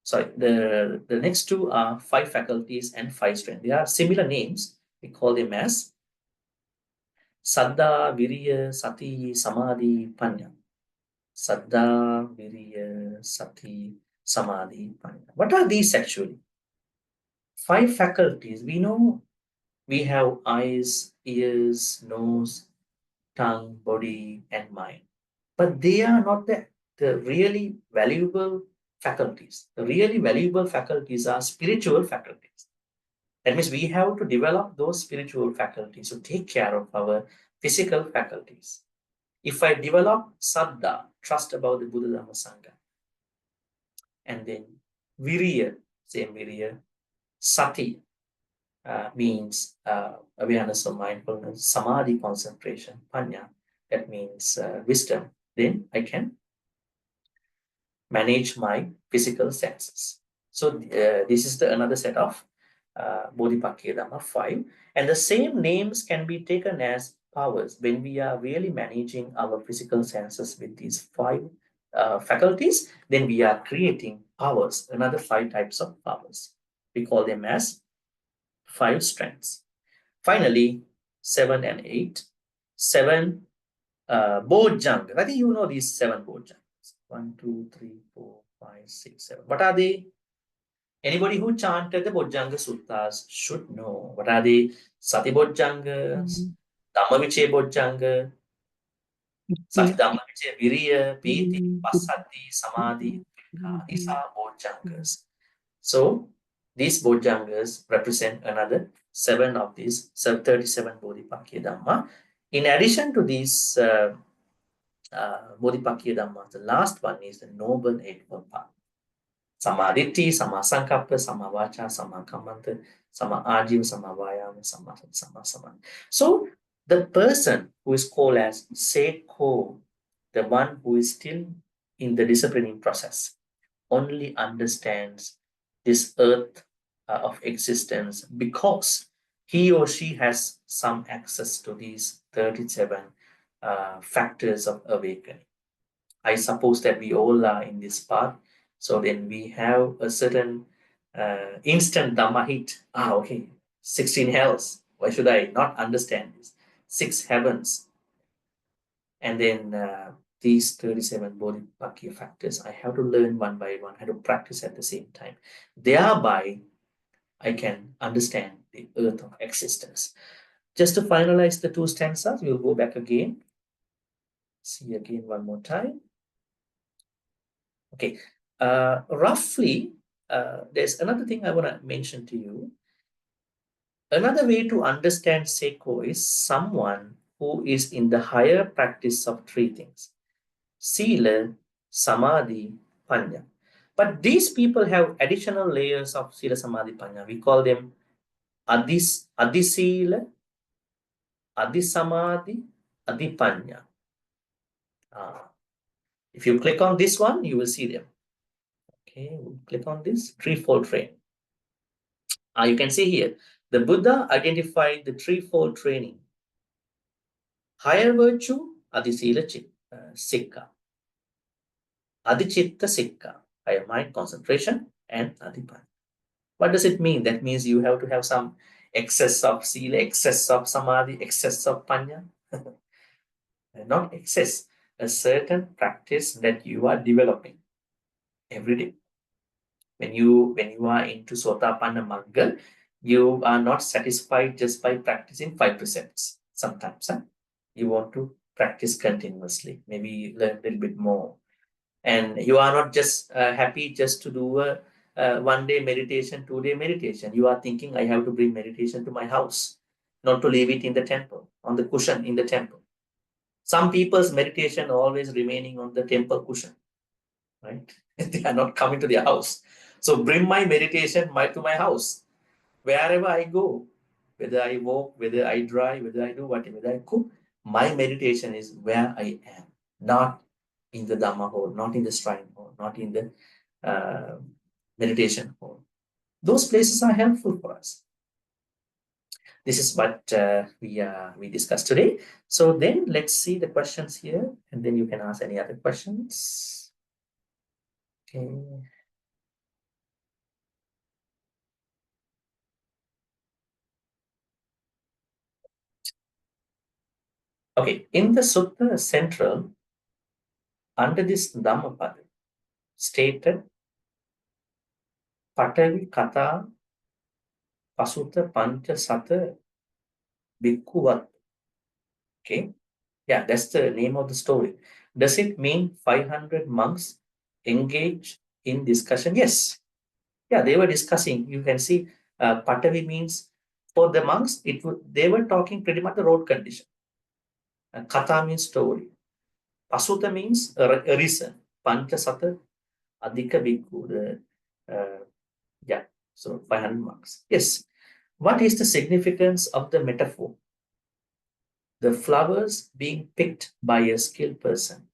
B: sorry, the next two are 5 faculties and 5 strengths. They are similar names. We call them as Saddha, Viriya, Sati, Samadhi, Panya. Saddha, Viriya, Sati, Samadhi, Panya. What are these actually? 5 faculties. We know we have eyes, ears, nose, tongue, body, and mind. But they are not the really valuable faculties. The really valuable faculties are spiritual faculties. That means we have to develop those spiritual faculties to take care of our physical faculties. If I develop Saddha, trust about the Buddha Dhamma Sangha, and then Viriya, same Viriya, Sati means awareness or mindfulness, Samadhi, concentration, Panya, that means wisdom, then I can manage my physical senses. So this is another set of Bodhipakya Dhamma 5. And the same names can be taken as powers when we are really managing our physical senses with these 5 faculties, then we are creating powers, another 5 types of powers. We call them as 5 strengths. Finally, 7 and 8. 7 Bojjhanga. I think you know these 7 Bojjhangas. 1, 2, 3, 4, 5, 6, 7. What are they? Anybody who chanted the Bojjhanga Suttas should know. What are they? Sati Bojjhanga, Dhammavichaya Bojjhanga, Sati Dhammavichaya Viriya, Piti, Pasati, Samadhi. These are Bojjhangas. So these Bojjhangas represent another 7 of these 37 Bodhipakya Dhamma. In addition to these Bodhipakya Dhamma, the last one is the Noble Eightfold Path. Samadhi, Sama Sankappa, Sama Vacha, Sama Kammanta, Sama Ajiva, Sama Vayama, Sama. So the person who is called as Seko, the one who is still in the disciplining process, only understands this earth of existence because he or she has some access to these 37 factors of awakening. I suppose that we all are in this path. So then we have a certain instant Dhamma hit. Okay, 16 hells. Why should I not understand this? 6 heavens. And then these 37 Bodhipakya factors, I have to learn one by one. I have to practice at the same time. Thereby, I can understand the earth of existence. Just to finalize the 2 stanzas, we'll go back again. See again one more time. Okay, roughly, there's another thing I want to mention to you. Another way to understand Seko is someone who is in the higher practice of 3 things: Sila, Samadhi, Panya. But these people have additional layers of Sila, Samadhi, Panya. We call them Adisila, Adisamadhi, Adipanya. If you click on this one, you will see them. Okay, we'll click on this threefold training. You can see here, the Buddha identified the threefold training. Higher virtue, Adisila Sikka. Adichitta Sikka, higher mind concentration, and Adipana. What does it mean? That means you have to have some excess of sila, excess of samadhi, excess of panya. Not excess, a certain practice that you are developing every day. When you are into Sotapanna Magga, you are not satisfied just by practicing 5%. Sometimes you want to practice continuously, maybe learn a little bit more. And you are not just happy just to do a 1-day meditation, 2-day meditation. You are thinking, I have to bring meditation to my house, not to leave it in the temple, on the cushion in the temple. Some people's meditation always remaining on the temple cushion, right? They are not coming to their house. So bring my meditation to my house. Wherever I go, whether I walk, whether I drive, whether I do whatever, whether I cook, my meditation is where I am, not in the Dhamma hall, not in the shrine hall, not in the meditation hall. Those places are helpful for us. This is what we discussed today. So then let's see the questions here, and then you can ask any other questions. Okay. Okay, in the Sutta Central, under this Dhammapada, stated Patavi Kata Pasuta Pancha Sata Bhikkhuvat. Okay, yeah, that's the name of the story. Does it mean 500 monks engage in discussion? Yes. Yeah, they were discussing. You can see Patavi means, for the monks, they were talking pretty much the road condition. Kata means story. Pasuta means a reason. Pancha Sata Adhika Bhikkhu. Yeah, so 500 monks. Yes. What is the significance of the metaphor? The flowers being picked by a skilled person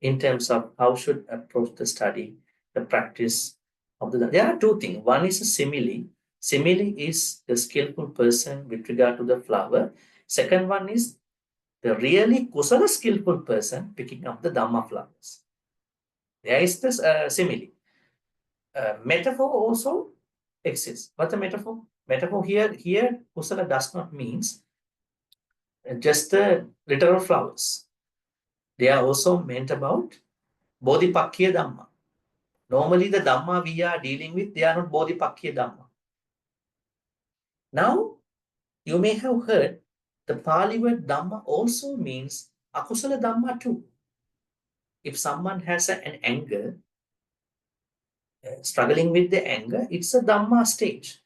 B: in terms of how should approach the study, the practice of the. There are two things. One is a simile. Simile is the skillful person with regard to the flower. Second one is the really kusala skillful person picking up the Dhamma flowers. There is this simile. Metaphor also exists. What's a metaphor? Metaphor here kusala does not means just the literal flowers. They are also meant about Bodhipakkhya Dhamma. Normally the Dhamma we are dealing with, they are not Bodhipakkhya Dhamma. Now, you may have heard the Pali word Dhamma also means Akusala Dhamma too. If someone has an anger, struggling with the anger, it's a Dhamma stage.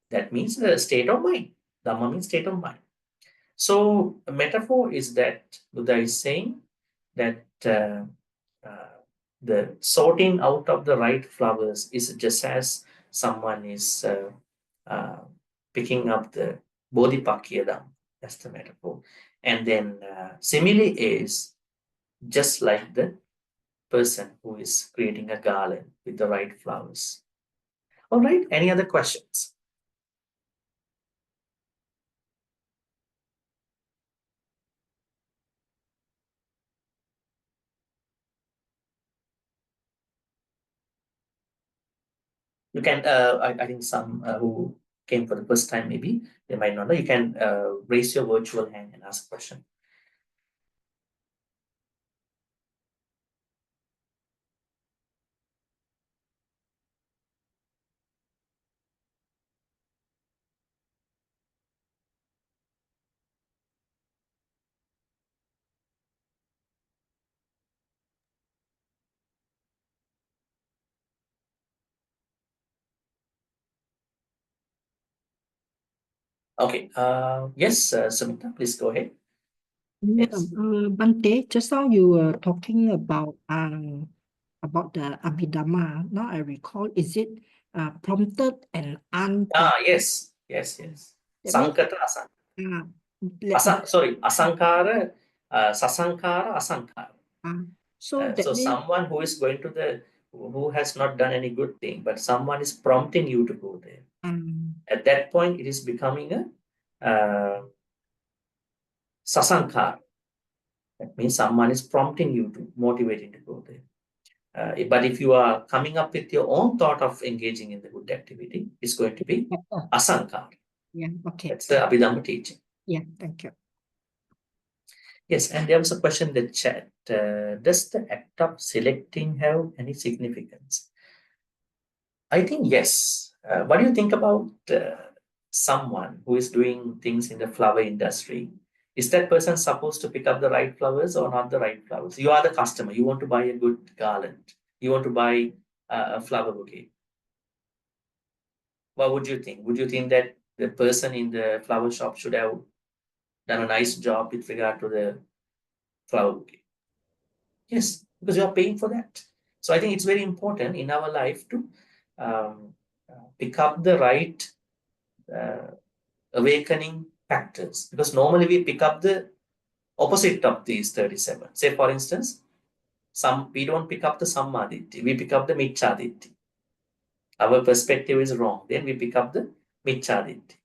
B: That means a state of mind. Dhamma means state of mind. So, a metaphor is that Buddha is saying that the sorting out of the right flowers is just as someone is picking up the Bodhipakkhya Dhamma. That's the metaphor. And then simile is just like the person who is creating a garland with the right flowers. All right, any other questions? You can, I think some who came for the first time, maybe they might not know. You can raise your virtual hand and ask a question. Okay. Yes, Sumita, please go ahead.
J: Yeah,
B: Yes.
J: Bhante, just now you were talking about the Abhidhamma. Now I recall, is it prompted and unprompted?
B: Yes.
J: That means-
B: Sankata Asankara. Sorry, Asankara, Sasankara, Asankara.
J: So that
B: So
J: means
B: someone who is going to who has not done any good thing, but someone is prompting you to go there. At that point, it is becoming a sasankar. That means someone is prompting you to motivating to go there. But if you are coming up with your own thought of engaging in the good activity, it's going to be asankar.
J: yeah, okay.
B: That's the Abhidhamma teaching.
J: Yeah, thank you.
B: Yes, and there was a question in the chat. Does the act of selecting have any significance? I think yes. What do you think about someone who is doing things in the flower industry? Is that person supposed to pick up the right flowers or not the right flowers? You are the customer. You want to buy a good garland. You want to buy a flower bouquet. What would you think? Would you think that the person in the flower shop should have done a nice job with regard to the flower bouquet? Yes, because you are paying for that. So I think it's very important in our life to pick up the right awakening factors, because normally we pick up the opposite of these 37. Say, for instance, we don't pick up the sammaditthi, we pick up the micchaditti. Our perspective is wrong, then we pick up the micchaditti.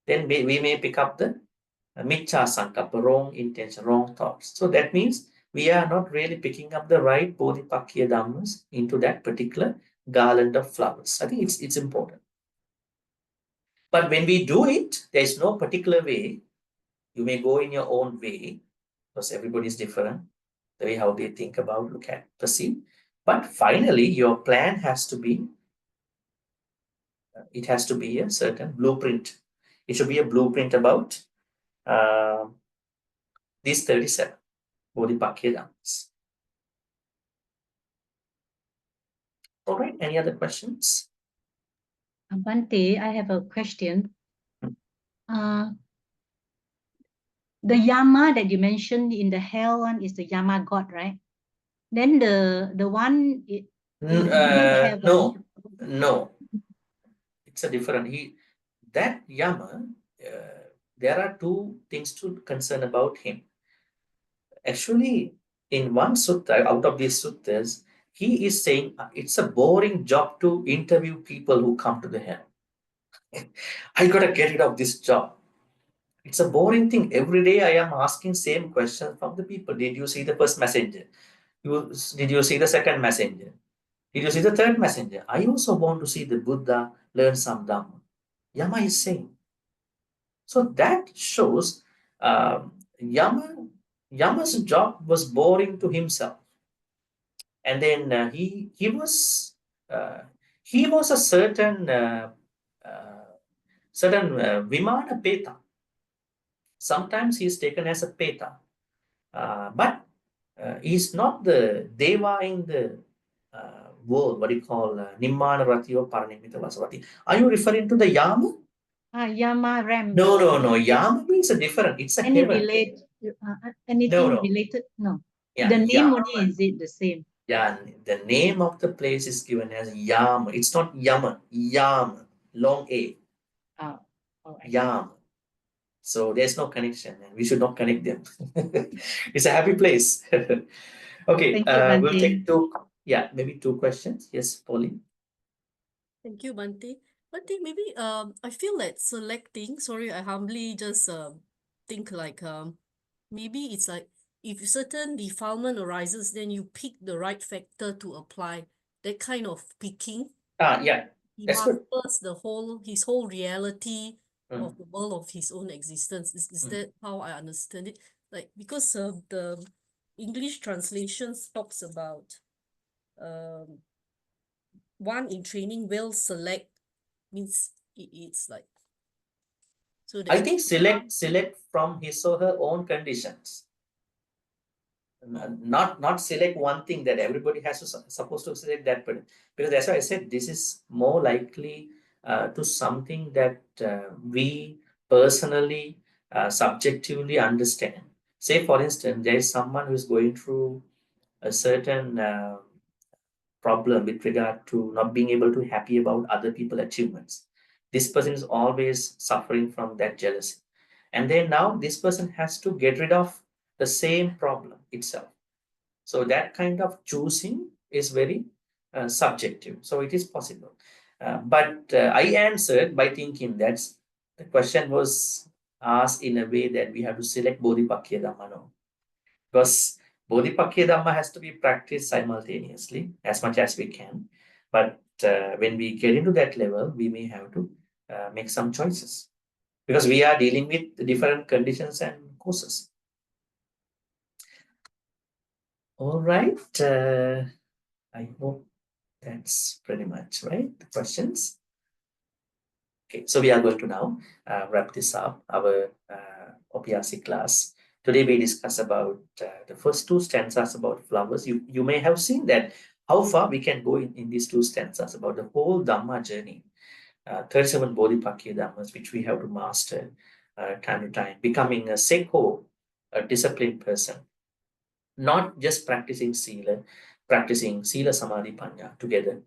B: Then we may pick up the miccha sankappa, wrong intention, wrong thoughts. So that means we are not really picking up the right bodhipakya dhammas into that particular garland of flowers. I think it's important. But when we do it, there is no particular way. You may go in your own way, because everybody is different, the way how they think about, look at, perceive. But finally, your plan has to be, it has to be a certain blueprint. It should be a blueprint about these 37 bodhipakya dhammas. All right, any other questions?
K: Bhante, I have a question. The Yama that you mentioned in the hell one is the Yama god, right? Then the one in heaven.
B: No. It's a different. That Yama, there are two things to concern about him. Actually, in one sutta, out of these suttas, he is saying it's a boring job to interview people who come to the hell. I gotta get rid of this job. It's a boring thing. Every day I am asking same question from the people. Did you see the first messenger? Did you see the second messenger? Did you see the third messenger? I also want to see the Buddha, learn some Dhamma. Yama is saying. So that shows Yama's job was boring to himself. And then he was a certain Vimana Peta. Sometimes he is taken as a Peta, but he's not the Deva in the world. What do you call Nimmana Rati or Paranimita Vasavati? Are you referring to the Yama?
K: Yama Ram.
B: No. Yama means a different. It's a heaven.
K: Anything related? No.
B: Yeah,
K: the name
B: Yama.
K: only is it the same?
B: Yeah, the name of the place is given as Yama. It's not Yama. Yama. Long A.
K: Oh, all right.
B: Yama. So there's no connection. We should not connect them. It's a happy place. Okay,
K: Thank you,
B: we'll take maybe two questions. Yes, Pauline.
O: Thank you, Bhante. Bhante, maybe I feel like selecting, sorry, I humbly just think like maybe it's like if certain defilement arises, then you pick the right factor to apply. That kind of picking.
B: Yeah.
O: He
B: That's good.
O: masters his whole reality of the world of his own existence. Is that how I understand it? Like because the English translations talks about one in training will select means it's like so
B: I think select from his or her own conditions. Not select one thing that everybody has to supposed to select that, but because that's why I said this is more likely to something that we personally subjectively understand. Say for instance, there is someone who is going through a certain problem with regard to not being able to be happy about other people's achievements. This person is always suffering from that jealousy, and then now this person has to get rid of the same problem itself. So that kind of choosing is very subjective. So it is possible. But I answered by thinking that the question was asked in a way that we have to select Bodhipakya Dhamma. No? Because Bodhipakya Dhamma has to be practiced simultaneously as much as we can. But when we get into that level, we may have to make some choices because we are dealing with different conditions and causes. All right. I hope that's pretty much right. The questions. Okay, so we are going to now wrap this up, our OPRC class. Today we discuss about the first two stanzas about flowers. You may have seen that how far we can go in these two stanzas about the whole Dhamma journey. 37 Bodhipakya Dhammas, which we have to master time to time, becoming a Seko, a disciplined person. Not just practicing Sila Samadhi Panya together,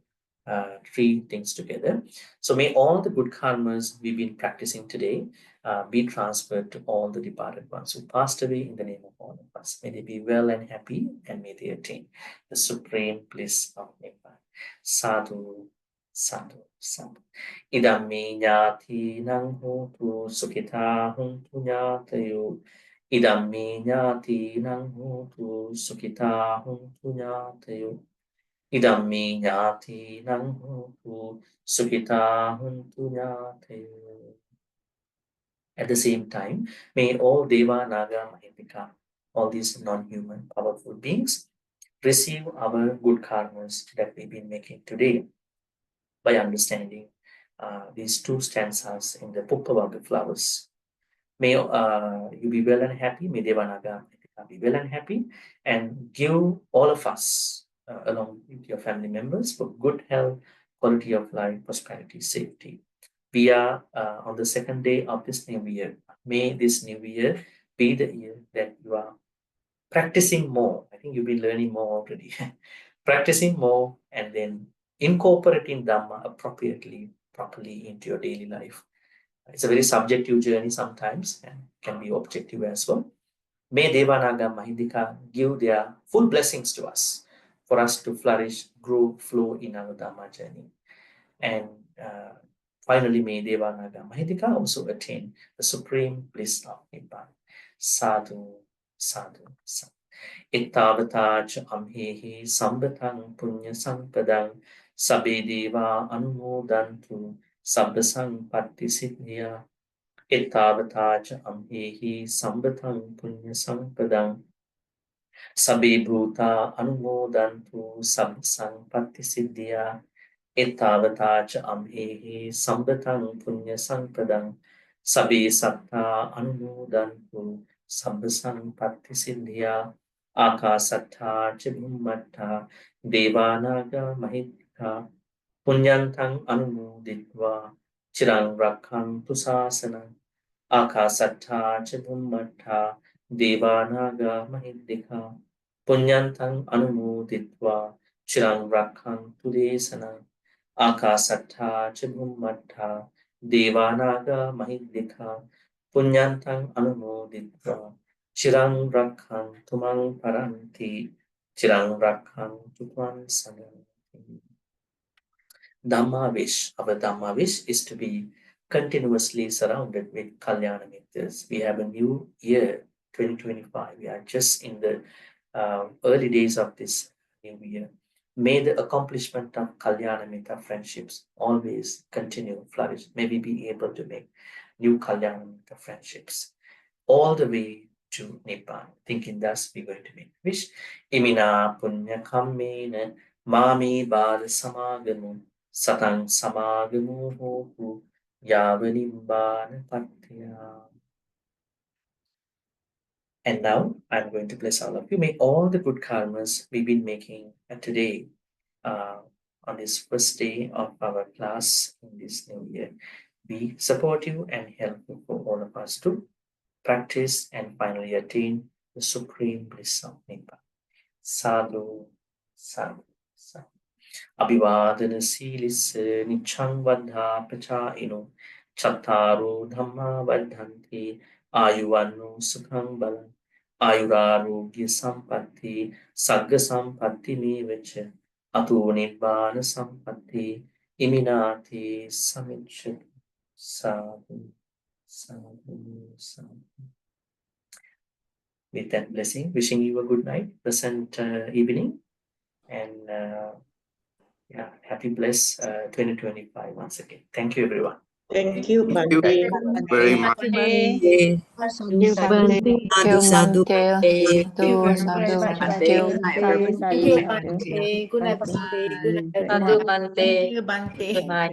B: three things together. So may all the good karmas we've been practicing today be transferred to all the departed ones who passed away in the name of all of us. May they be well and happy, and may they attain the supreme bliss of Nibbana. Sadhu, sadhu, sadhu. Idam me nyati nang hotu sukhita huntu nyatayo. Idam me nyati nang hotu sukhita huntu nyatayo. Idam me nyati nang hotu sukhita huntu nyatayo. At the same time, may all Deva, Naga, Mahindika, all these non-human powerful beings receive our good karmas that we've been making today by understanding these two stanzas in the Puppavaga flowers. May you be well and happy. May Devanaga be well and happy, and give all of us, along with your family members, for good health, quality of life, prosperity, safety. We are on the second day of this new year. May this new year be the year that you are practicing more. I think you've been learning more already. Practicing more and then incorporating Dhamma appropriately, properly into your daily life. It's a very subjective journey sometimes and can be objective as well. May Devanaga Mahindika give their full blessings to us for us to flourish, grow, flow in our Dhamma journey. And finally, may Devanaga Mahindika also attain the supreme bliss of Nibbana. Sadhu, sadhu, sadhu. Ittavata cha amhehi sambatang punya sampadang sabbe deva anumodantu sabbasang patti siddhya. Ittavata cha amhehi sambatang punya sampadang sabbe bhuta anumodantu sabbasang patti siddhya. Ittavata cha amhehi sambatang punya sampadang sabbe satta anumodantu sabbasang patti siddhya. Akasattha cha bhummattha devanaga mahindika punyantang anumoditva chirang rakhantu sasanam. Akasattha cha bhummattha devanaga mahindika punyantang anumoditva chirang rakhantu desanam. Akasattha cha bhummattha devanaga mahindika punyantang anumoditva chirang rakhantu mang paranti chirang rakhantu tvam sananti. Dhamma wish, our Dhamma wish is to be continuously surrounded with Kalyana Mitras. We have a new year, 2025. We are just in the early days of this new year. May the accomplishment of Kalyana Mitra friendships always continue, flourish. May we be able to make new Kalyana Mitra friendships all the way to Nibbana. Thinking thus, we're going to make wish. Imina punya kammena mami bala samagamu satang samagamu hoku yavanibbana pattaya. And now I'm going to bless all of you. May all the good karmas we've been making today on this first day of our class in this new year be supportive and helpful for all of us to practice and finally attain the supreme bliss of Nibbana. Sadhu, sadhu, sadhu. Abhivadana silisse nichang vadha pachayino chattaro dhamma vadhanti ayuvanno sukhang balam Ayurarogya sampatti, sagga sampatti mevacha, ato nibbana sampatti, iminati samicchatu. Sadhu, sadhu, sadhu. With that blessing, wishing you a good night, pleasant evening, and yeah, happy blessed 2025 once again. Thank you, everyone.
I: Thank you, Bhante.
C: Very much.
J: Sadhu,
H: Bhante.
G: Sadhu,
A: Sadhu,
H: Thank you,
A: Bhante.
H: Bhante.
A: Sadhu,
H: Sadhu,
A: Bhante.
H: Sadhu.
F: Good night,
H: Bhante.
F: Bhante. Good night,
H: Good
A: Sadhu,
H: night.
A: Bhante.
F: Thank you, Bhante.
A: Good night.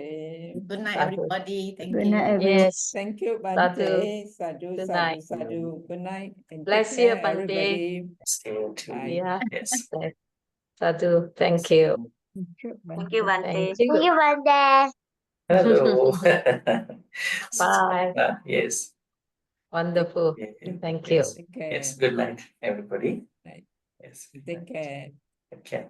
F: Good night,
A: Sadhu.
F: everybody. Thank
H: Good
F: you.
H: night, everyone.
A: Yes.
R: Thank you,
A: Sadhu.
R: Bhante. Sadhu,
A: Good
R: sadhu,
A: night.
R: sadhu. Good night and
A: Bless
R: take
A: you,
R: care,
A: Bhante.
R: everybody.
B: Same to
R: Bye.
B: you.
A: Yeah.
B: Yes.
A: Sadhu, thank you.
G: Thank you, Bhante.
A: Thank you.
G: Bhante.
B: Hello.
A: Bye.
B: Yes.
A: Wonderful.
B: Yeah,
A: Thank you.
B: yes. Yes. Good night, everybody.
R: Night.
B: Yes.
R: Take care.
B: Okay.